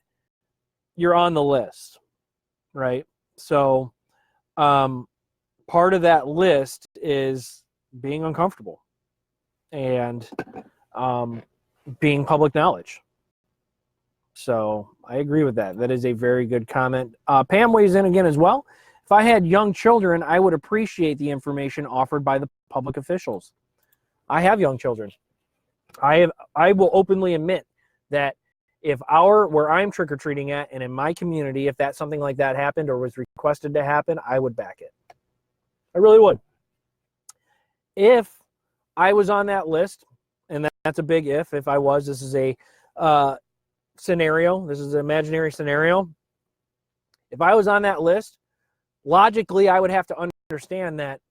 S1: you're on the list, right? So part of that list is being uncomfortable and being public knowledge. So I agree with that. That is a very good comment. Pam weighs in again as well. If I had young children, I would appreciate the information offered by the public officials. I have young children. I will openly admit that if where I'm trick-or-treating at and in my community, if something like that happened or was requested to happen, I would back it. I really would. If I was on that list, and that's a big if I was, this is a scenario, this is an imaginary scenario. If I was on that list, logically, I would have to understand that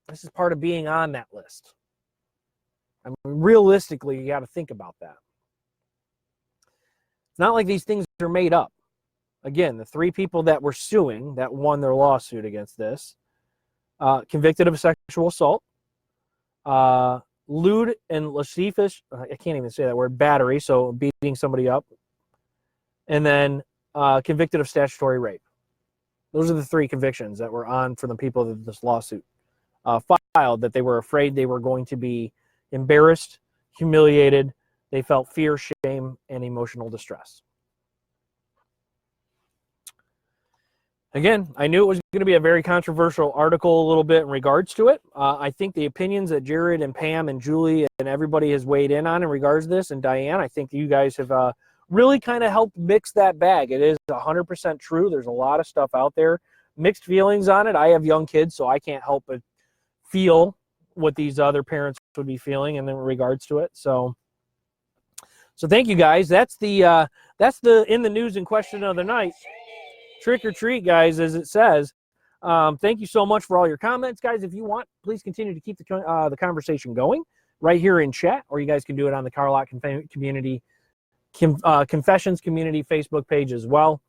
S1: this is part of being on that list. I mean, realistically, you got to think about that. It's not like these things are made up. Again, the 3 people that were suing, that won their lawsuit against this, convicted of sexual assault, lewd and lascivious, I can't even say that word, battery, so beating somebody up, and then convicted of statutory rape. Those are the 3 convictions that were on for the people that this lawsuit filed, that they were afraid they were going to be embarrassed, humiliated. They felt fear, shame, and emotional distress. Again, I knew it was going to be a very controversial article a little bit in regards to it. I think the opinions that Jared and Pam and Julie and everybody has weighed in on in regards to this, and Diane, I think you guys have really kind of helped mix that bag. It is 100% true. There's a lot of stuff out there. Mixed feelings on it. I have young kids, so I can't help but feel what these other parents would be feeling in regards to it. So thank you guys. That's the in the news and question of the night. Trick or treat, guys, as it says. Thank you so much for all your comments, guys. If you want, please continue to keep the conversation going right here in chat, or you guys can do it on the Car Lot Community Confessions Community Facebook page as well.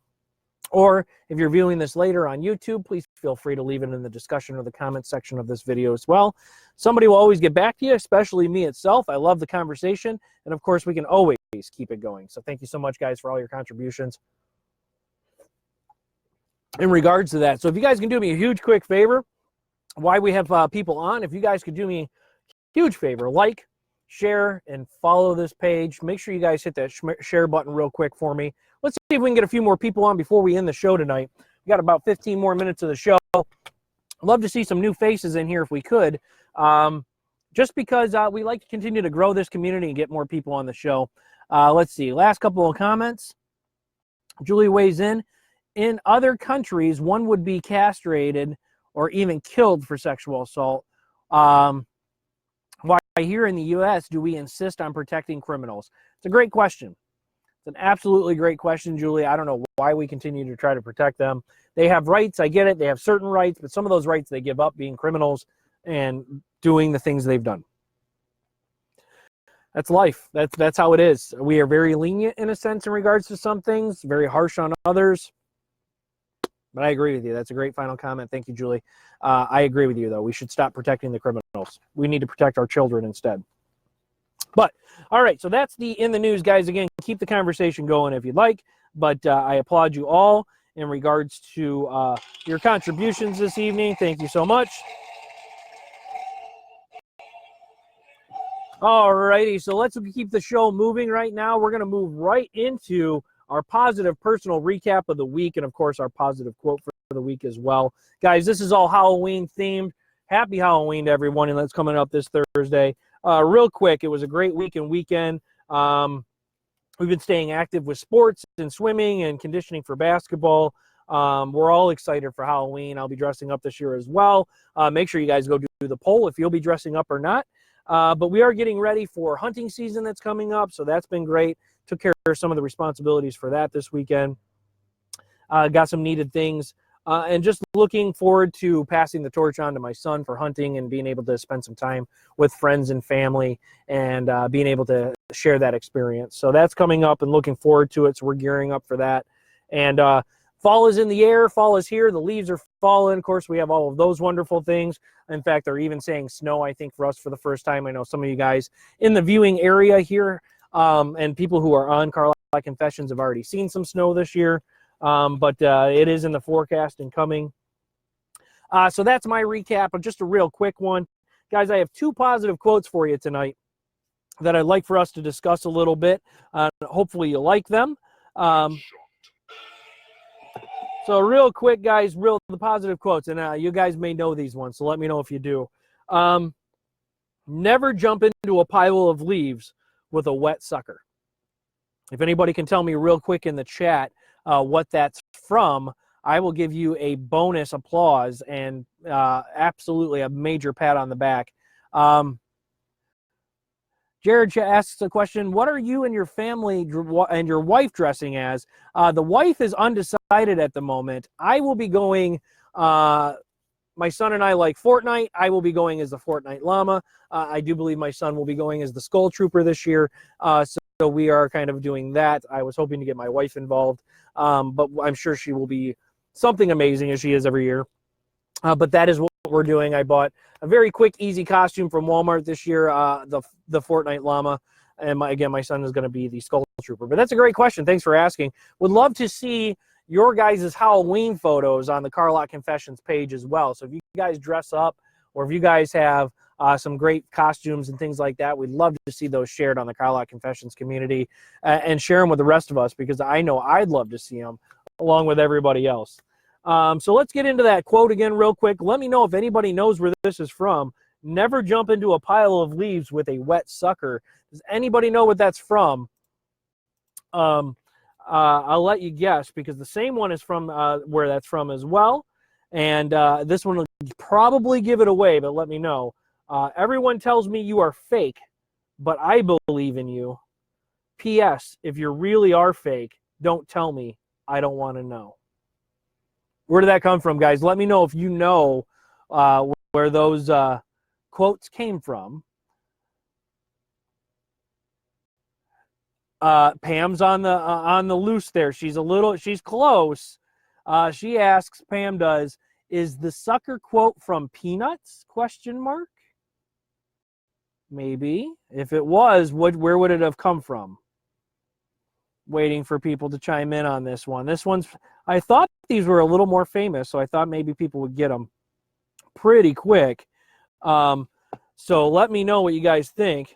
S1: Or if you're viewing this later on YouTube, please feel free to leave it in the discussion or the comment section of this video as well. Somebody will always get back to you, especially me itself. I love the conversation. And of course, we can always keep it going. So thank you so much, guys, for all your contributions in regards to that. So if you guys can do me a huge quick favor, why we have people on, if you guys could do me a huge favor, like, share, and follow this page. Make sure you guys hit that share button real quick for me. Let's see if we can get a few more people on before we end the show tonight. We got about 15 more minutes of the show. I'd love to see some new faces in here if we could, just because we like to continue to grow this community and get more people on the show. Let's see. Last couple of comments. Julie weighs in. In other countries, one would be castrated or even killed for sexual assault. Why here in the U.S. do we insist on protecting criminals? It's a great question. It's an absolutely great question, Julie. I don't know why we continue to try to protect them. They have rights. I get it. They have certain rights, but some of those rights they give up being criminals and doing the things they've done. That's life. That's how it is. We are very lenient in a sense in regards to some things, very harsh on others. But I agree with you. That's a great final comment. Thank you, Julie. I agree with you, though. We should stop protecting the criminals. We need to protect our children instead. But, all right, so that's the in the news, guys. Again, keep the conversation going if you'd like. but I applaud you all in regards to your contributions this evening. Thank you so much. All righty, so let's keep the show moving right now. We're going to move right into our positive personal recap of the week, and of course our positive quote for the week as well. Guys, this is all Halloween themed. Happy Halloween to everyone, and that's coming up this Thursday. Real quick, it was a great week and weekend. We've been staying active with sports and swimming and conditioning for basketball. We're all excited for Halloween. I'll be dressing up this year as well. Make sure you guys go do the poll if you'll be dressing up or not. But we are getting ready for hunting season that's coming up, so that's been great. Took care of some of the responsibilities for that this weekend. Got some needed things. And just looking forward to passing the torch on to my son for hunting and being able to spend some time with friends and family and being able to share that experience. So that's coming up and looking forward to it. So we're gearing up for that. And fall is in the air. Fall is here. The leaves are falling. Of course, we have all of those wonderful things. In fact, they're even saying snow, I think, for us for the first time. I know some of you guys in the viewing area here and people who are on Carlisle Confessions have already seen some snow this year. But it is in the forecast and coming. So that's my recap, but just a real quick one. Guys, I have two positive quotes for you tonight that I'd like for us to discuss a little bit. Hopefully you like them. So real quick, guys, the positive quotes, and you guys may know these ones, so let me know if you do. Never jump into a pile of leaves with a wet sucker. If anybody can tell me real quick in the chat what that's from, I will give you a bonus applause and absolutely a major pat on the back. Jared asks a question, what are you and your family and your wife dressing as? The wife is undecided at the moment. I will be going, my son and I like Fortnite. I will be going as the Fortnite llama. I do believe my son will be going as the Skull Trooper this year. So we are kind of doing that. I was hoping to get my wife involved, but I'm sure she will be something amazing as she is every year. But that is what we're doing. I bought a very quick, easy costume from Walmart this year, the Fortnite llama. And again, my son is going to be the Skull Trooper. But that's a great question. Thanks for asking. Would love to see your guys' Halloween photos on the Carlock Confessions page as well. So if you guys dress up or if you guys have some great costumes and things like that, we'd love to see those shared on the Carlock Confessions community and share them with the rest of us, because I know I'd love to see them along with everybody else. So let's get into that quote again real quick. Let me know if anybody knows where this is from. Never jump into a pile of leaves with a wet sucker. Does anybody know what that's from? I'll let you guess, because the same one is from where that's from as well. And this one will probably give it away, but let me know. Everyone tells me you are fake, but I believe in you. P.S. If you really are fake, don't tell me. I don't want to know. Where did that come from, guys? Let me know if you know where those quotes came from. Pam's on the loose there. She's close. She asks, Pam does, is the sucker quote from Peanuts? ? Maybe. If it was, where would it have come from? Waiting for people to chime in on this one. I thought these were a little more famous, so I thought maybe people would get them pretty quick. So let me know what you guys think.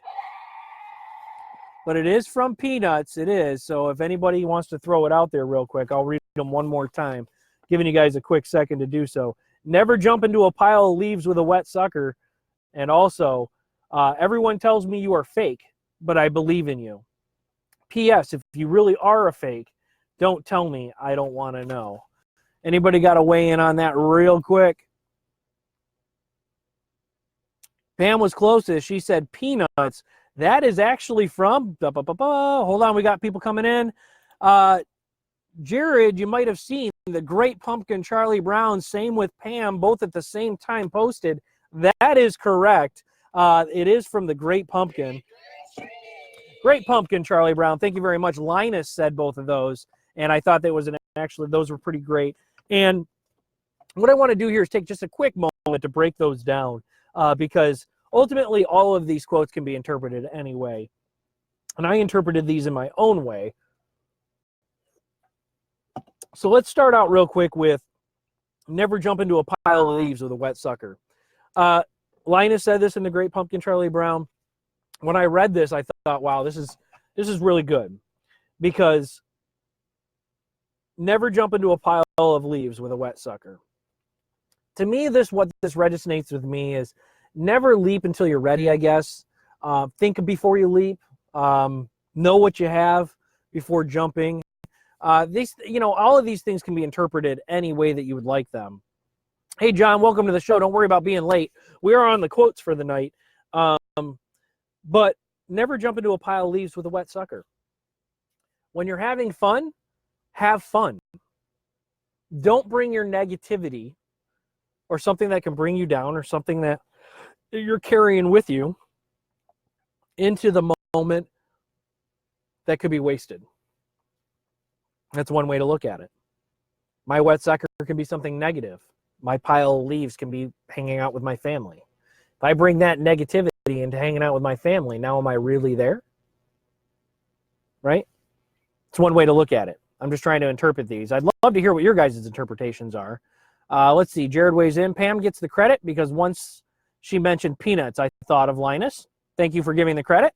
S1: But it is from Peanuts. It is. So if anybody wants to throw it out there real quick, I'll read them one more time, giving you guys a quick second to do so. Never jump into a pile of leaves with a wet sucker. And also, everyone tells me you are fake, but I believe in you. P.S. If you really are a fake, don't tell me. I don't want to know. Anybody got to weigh in on that real quick? Pam was closest. She said Peanuts. That is actually from... Hold on, we got people coming in. Jared, you might have seen the Great Pumpkin Charlie Brown, same with Pam, both at the same time posted. That is correct. It is from the Great Pumpkin. Great Pumpkin, Charlie Brown. Thank you very much. Linus said both of those, and I thought that was actually those were pretty great. And what I want to do here is take just a quick moment to break those down, because ultimately all of these quotes can be interpreted any way. And I interpreted these in my own way. So let's start out real quick with never jump into a pile of leaves with a wet sucker. Linus said this in The Great Pumpkin, Charlie Brown. When I read this, I thought, wow, this is really good, because never jump into a pile of leaves with a wet sucker. To me, what this resonates with me is never leap until you're ready, I guess. Think before you leap. Know what you have before jumping. All of these things can be interpreted any way that you would like them. Hey, John, welcome to the show. Don't worry about being late. We are on the quotes for the night. But never jump into a pile of leaves with a wet sucker. When you're having fun, have fun. Don't bring your negativity or something that can bring you down or something that you're carrying with you into the moment that could be wasted. That's one way to look at it. My wet sucker can be something negative. My pile of leaves can be hanging out with my family. If I bring that negativity into hanging out with my family, now am I really there? Right? It's one way to look at it. I'm just trying to interpret these. I'd love to hear what your guys' interpretations are. Let's see. Jared weighs in. Pam gets the credit because once she mentioned peanuts, I thought of Linus. Thank you for giving the credit.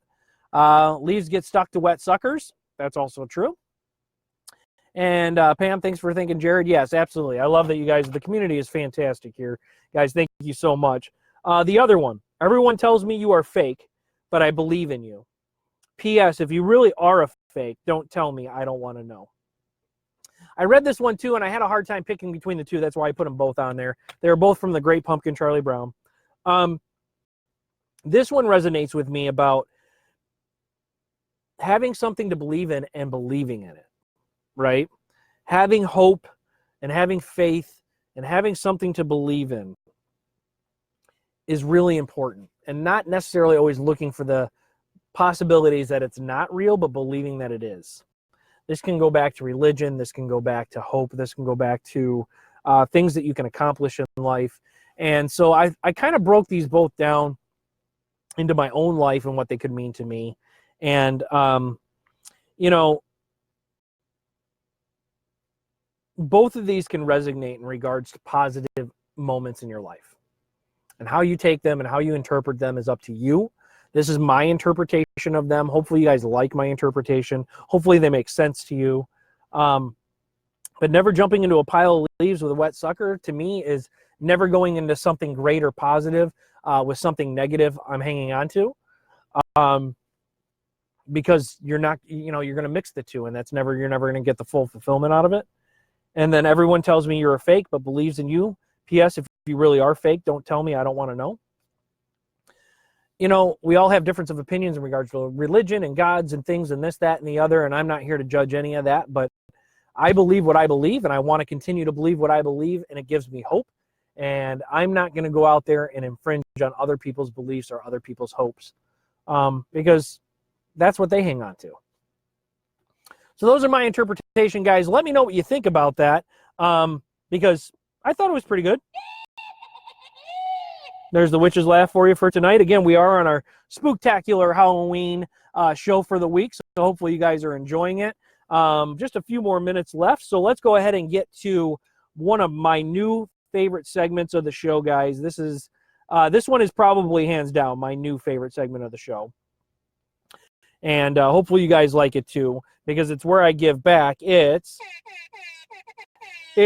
S1: Leaves get stuck to wet suckers. That's also true. And Pam, thanks for thinking Jared. Yes, absolutely. I love that you guys, the community is fantastic here. Guys, thank you so much. The other one, everyone tells me you are fake, but I believe in you. P.S. If you really are a fake, don't tell me. I don't want to know. I read this one too, and I had a hard time picking between the two. That's why I put them both on there. They were both from The Great Pumpkin, Charlie Brown. This one resonates with me about having something to believe in and believing in it, right? Having hope and having faith and having something to believe in is really important, and not necessarily always looking for the possibilities that it's not real, but believing that it is. This can go back to religion. This can go back to hope. This can go back to things that you can accomplish in life. And so I kind of broke these both down into my own life and what they could mean to me. And, both of these can resonate in regards to positive moments in your life. And how you take them and how you interpret them is up to you. This is my interpretation of them. Hopefully you guys like my interpretation. Hopefully they make sense to you. But never jumping into a pile of leaves with a wet sucker, to me, is never going into something great or positive with something negative I'm hanging on to. Because you're not, you're going to mix the two, and you're never going to get the full fulfillment out of it. And then everyone tells me you're a fake, but believes in you. P.S. If you really are fake, don't tell me. I don't want to know. We all have difference of opinions in regards to religion and gods and things and this, that, and the other, and I'm not here to judge any of that, but I believe what I believe, and I want to continue to believe what I believe, and it gives me hope. And I'm not going to go out there and infringe on other people's beliefs or other people's hopes, because that's what they hang on to. So those are my interpretation, guys. Let me know what you think about that, because I thought it was pretty good. There's the witch's laugh for you for tonight. Again, we are on our spooktacular Halloween show for the week, so hopefully you guys are enjoying it. Just a few more minutes left, so let's go ahead and get to one of my new favorite segments of the show, guys. This one is probably hands down my new favorite segment of the show. And hopefully you guys like it too, because it's where I give back. It's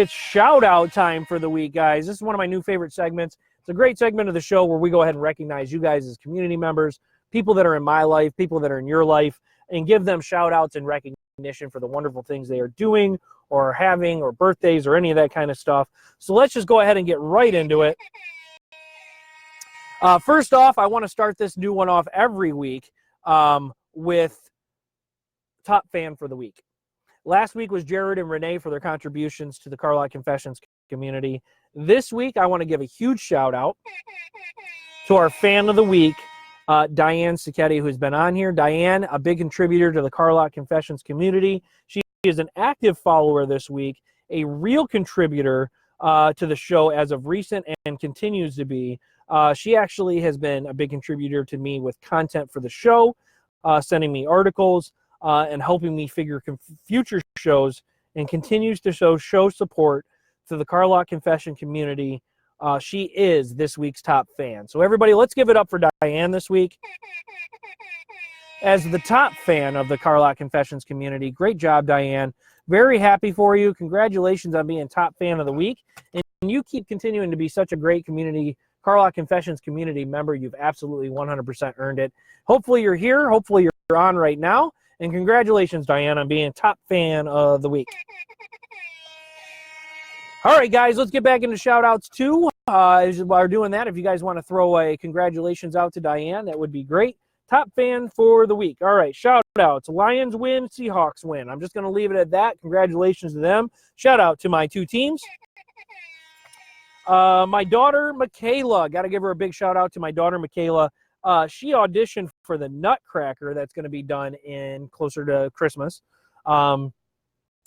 S1: shout out time for the week, guys. This is one of my new favorite segments. It's a great segment of the show where we go ahead and recognize you guys as community members, people that are in my life, people that are in your life, and give them shout outs and recognition for the wonderful things they are doing or having, or birthdays or any of that kind of stuff. So let's just go ahead and get right into it. First off, I want to start this new one off every week with top fan for the week. Last week was Jared and Renee for their contributions to the Carlock Confessions community. This week, I want to give a huge shout out to our fan of the week, Diane Sicchetti, who's been on here. Diane, a big contributor to the Carlock Confessions community. She is an active follower this week, a real contributor to the show as of recent, and continues to be. She actually has been a big contributor to me with content for the show, sending me articles, and helping me figure future shows and continues to show support to the Car Lot Confession community. She is this week's top fan. So everybody, let's give it up for Diane this week as the top fan of the Car Lot Confessions community. Great job, Diane. Very happy for you. Congratulations on being top fan of the week. And you keep continuing to be such a great community, Car Lot Confessions community member. You've absolutely 100% earned it. Hopefully you're here. Hopefully you're on right now. And congratulations, Diane, on being top fan of the week. All right, guys, let's get back into shout-outs, too. While we're doing that, if you guys want to throw a congratulations out to Diane, that would be great. Top fan for the week. All right, shout-outs. Lions win, Seahawks win. I'm just going to leave it at that. Congratulations to them. Shout-out to my two teams. My daughter, Michaela. Got to give her a big shout-out to my daughter, Michaela. She auditioned for the Nutcracker that's going to be done in closer to Christmas, and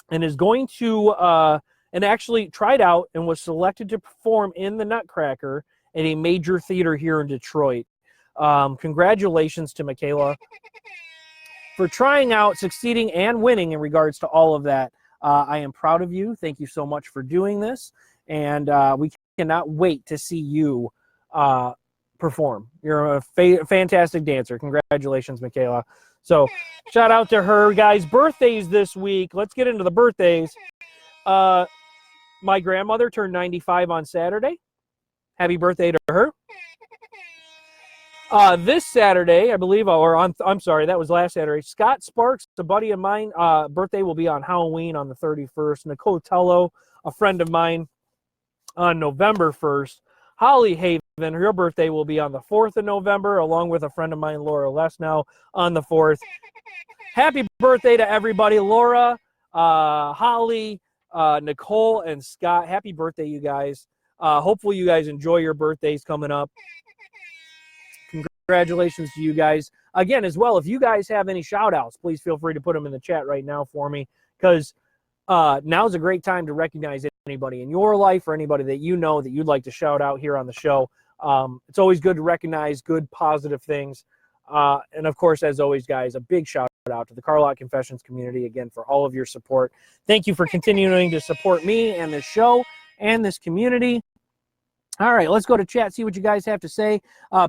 S1: is going to and actually tried out and was selected to perform in the Nutcracker at a major theater here in Detroit. Congratulations to Michaela for trying out, succeeding, and winning in regards to all of that. I am proud of you. Thank you so much for doing this, and we cannot wait to see you perform. You're a fantastic dancer. Congratulations, Michaela. So shout out to her. Guys, birthdays this week. Let's get into the birthdays. My grandmother turned 95 on Saturday. Happy birthday to her. This Saturday, I believe, I'm sorry, that was last Saturday. Scott Sparks, a buddy of mine, birthday will be on Halloween on the 31st. Nicole Tello, a friend of mine, on November 1st. Holly Haven, her birthday will be on the 4th of November, along with a friend of mine, Laura Lesnow, on the 4th. Happy birthday to everybody. Laura, Holly, Nicole, and Scott. Happy birthday, you guys. Hopefully you guys enjoy your birthdays coming up. Congratulations to you guys. Again, as well, if you guys have any shout-outs, please feel free to put them in the chat right now for me, because now's a great time to recognize anybody in your life or anybody that you know that you'd like to shout out here on the show. It's always good to recognize good, positive things. And, of course, as always, guys, a big shout-out to the Car Lot Confessions community, again, for all of your support. Thank you for continuing to support me and this show and this community. All right, let's go to chat, see what you guys have to say.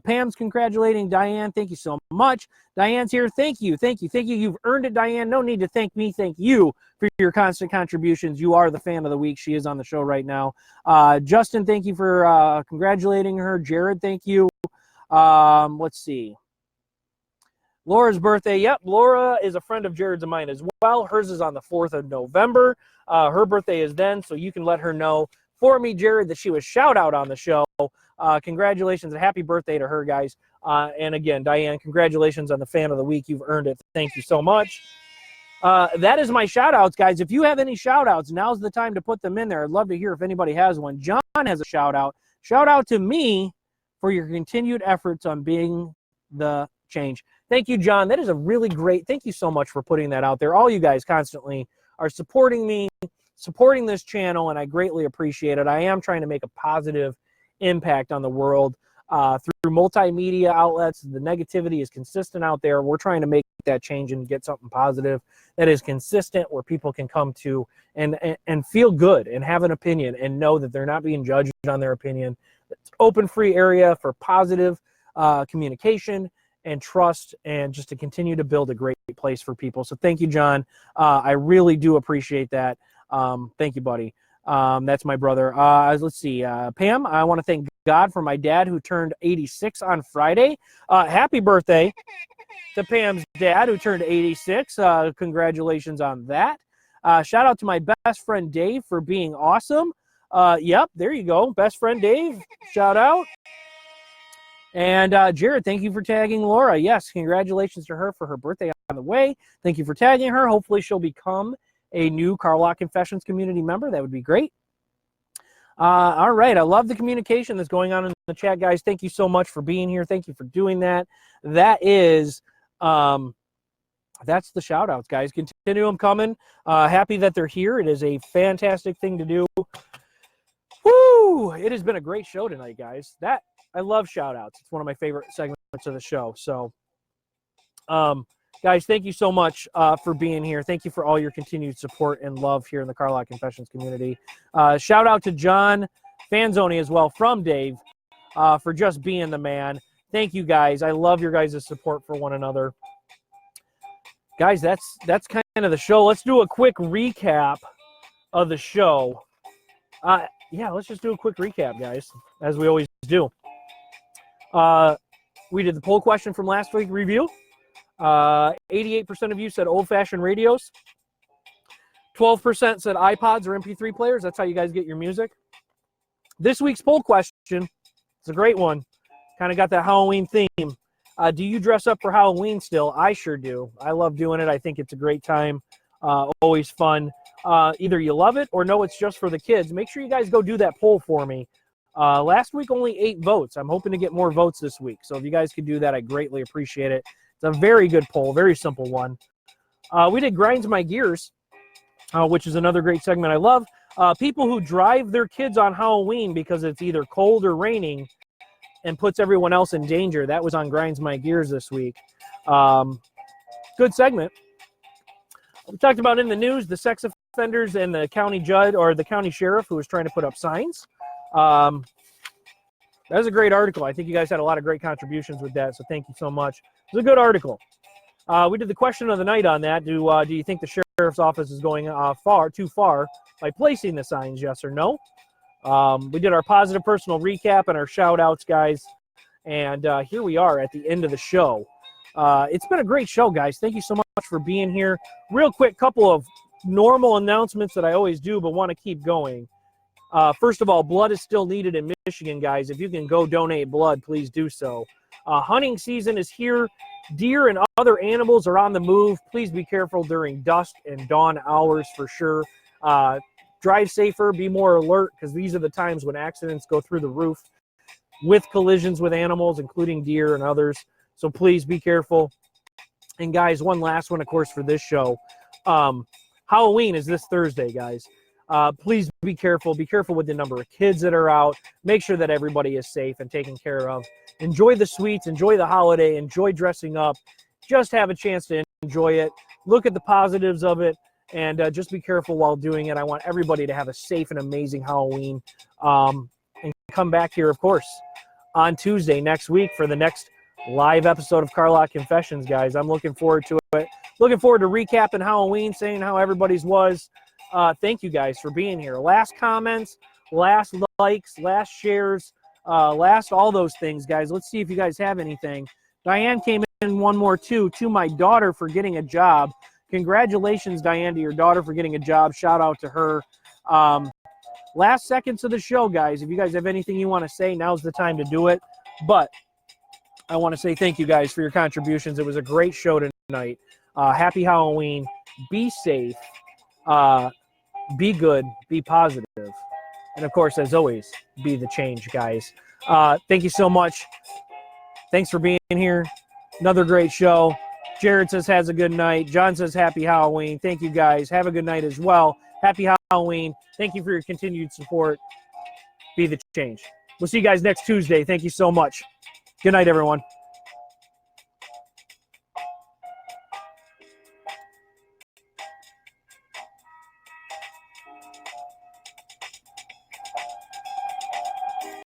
S1: Pam's congratulating Diane. Thank you so much. Diane's here. Thank you, thank you, thank you. You've earned it, Diane. No need to thank me. Thank you for your constant contributions. You are the fan of the week. She is on the show right now. Justin, thank you for congratulating her. Jared, thank you. Let's see. Laura's birthday. Yep, Laura is a friend of Jared's and mine as well. Hers is on the 4th of November. Her birthday is then, so you can let her know for me, Jared, that she was shout out on the show. Congratulations and happy birthday to her, guys. And again, Diane, congratulations on the fan of the week. You've earned it. Thank you so much. That is my shout outs, guys. If you have any shout outs, now's the time to put them in there. I'd love to hear if anybody has one. John has a shout out. Shout out to me for your continued efforts on being the change. Thank you, John. That is a really great, thank you so much for putting that out there. All you guys constantly are supporting me, supporting this channel, and I greatly appreciate it. I am trying to make a positive impact on the world through multimedia outlets. The negativity is consistent out there. We're trying to make that change and get something positive that is consistent, where people can come to and feel good and have an opinion and know that they're not being judged on their opinion. It's open, free area for positive communication and trust, and just to continue to build a great place for people. So thank you, John. I really do appreciate that. Thank you, buddy. That's my brother. Let's see. Pam, I want to thank God for my dad, who turned 86 on Friday. Happy birthday to Pam's dad, who turned 86. Congratulations on that. Shout out to my best friend Dave for being awesome. Yep, there you go. Best friend Dave. Shout out. And Jared, thank you for tagging Laura. Yes, congratulations to her for her birthday on the way. Thank you for tagging her. Hopefully she'll become a new Car Lot Confessions community member. That would be great. All right. I love the communication that's going on in the chat, guys. Thank you so much for being here. Thank you for doing that. That is, that's the shout outs, guys. Continue them coming. Happy that they're here. It is a fantastic thing to do. Woo! It has been a great show tonight, guys. I love shout outs. It's one of my favorite segments of the show. So, Guys, thank you so much for being here. Thank you for all your continued support and love here in the Car Lot Confessions community. Shout out to John Fanzoni as well from Dave for just being the man. Thank you, guys. I love your guys' support for one another. Guys, that's kind of the show. Let's do a quick recap of the show. Yeah, let's just do a quick recap, guys, as we always do. We did the poll question from last week's review. 88% of you said old-fashioned radios. 12% said iPods or MP3 players. That's how you guys get your music. This week's poll question is a great one. Kind of got that Halloween theme. Do you dress up for Halloween still? I sure do. I love doing it. I think it's a great time. Always fun. Either you love it or no, it's just for the kids. Make sure you guys go do that poll for me. Last week, only 8 votes. I'm hoping to get more votes this week. So if you guys could do that, I greatly appreciate it. It's a very good poll, very simple one. We did Grinds My Gears, which is another great segment I love. People who drive their kids on Halloween because it's either cold or raining and puts everyone else in danger. That was on Grinds My Gears this week. Good segment. We talked about in the news the sex offenders and the county judge or the county sheriff who was trying to put up signs. That was a great article. I think you guys had a lot of great contributions with that, so thank you so much. It was a good article. We did the question of the night on that. Do you think the sheriff's office is going too far by placing the signs, yes or no? We did our positive personal recap and our shout-outs, guys. And here we are at the end of the show. It's been a great show, guys. Thank you so much for being here. Real quick, couple of normal announcements that I always do but want to keep going. First of all, blood is still needed in Michigan, guys. If you can go donate blood, please do so. Hunting season is here. Deer and other animals are on the move. Please be careful during dusk and dawn hours for sure. Drive safer, be more alert, because these are the times when accidents go through the roof with collisions with animals, including deer and others. So please be careful. And guys, one last one, of course, for this show. Halloween is this Thursday, guys. Please be careful. Be careful with the number of kids that are out. Make sure that everybody is safe and taken care of. Enjoy the sweets. Enjoy the holiday. Enjoy dressing up. Just have a chance to enjoy it. Look at the positives of it. And just be careful while doing it. I want everybody to have a safe and amazing Halloween. And come back here, of course, on Tuesday next week for the next live episode of Car Lot Confessions, guys. I'm looking forward to it. Looking forward to recapping Halloween, saying how everybody's was. Thank you guys for being here. Last comments, last likes, last shares, last all those things, guys. Let's see if you guys have anything. Diane came in one more, too. To my daughter for getting a job. Congratulations, Diane, to your daughter for getting a job. Shout out to her. Last seconds of the show, guys. If you guys have anything you want to say, now's the time to do it. But I want to say thank you guys for your contributions. It was a great show tonight. Happy Halloween. Be safe. Be good. Be positive. And, of course, as always, be the change, guys. Thank you so much. Thanks for being here. Another great show. Jared says has a good night. John says happy Halloween. Thank you, guys. Have a good night as well. Happy Halloween. Thank you for your continued support. Be the change. We'll see you guys next Tuesday. Thank you so much. Good night, everyone.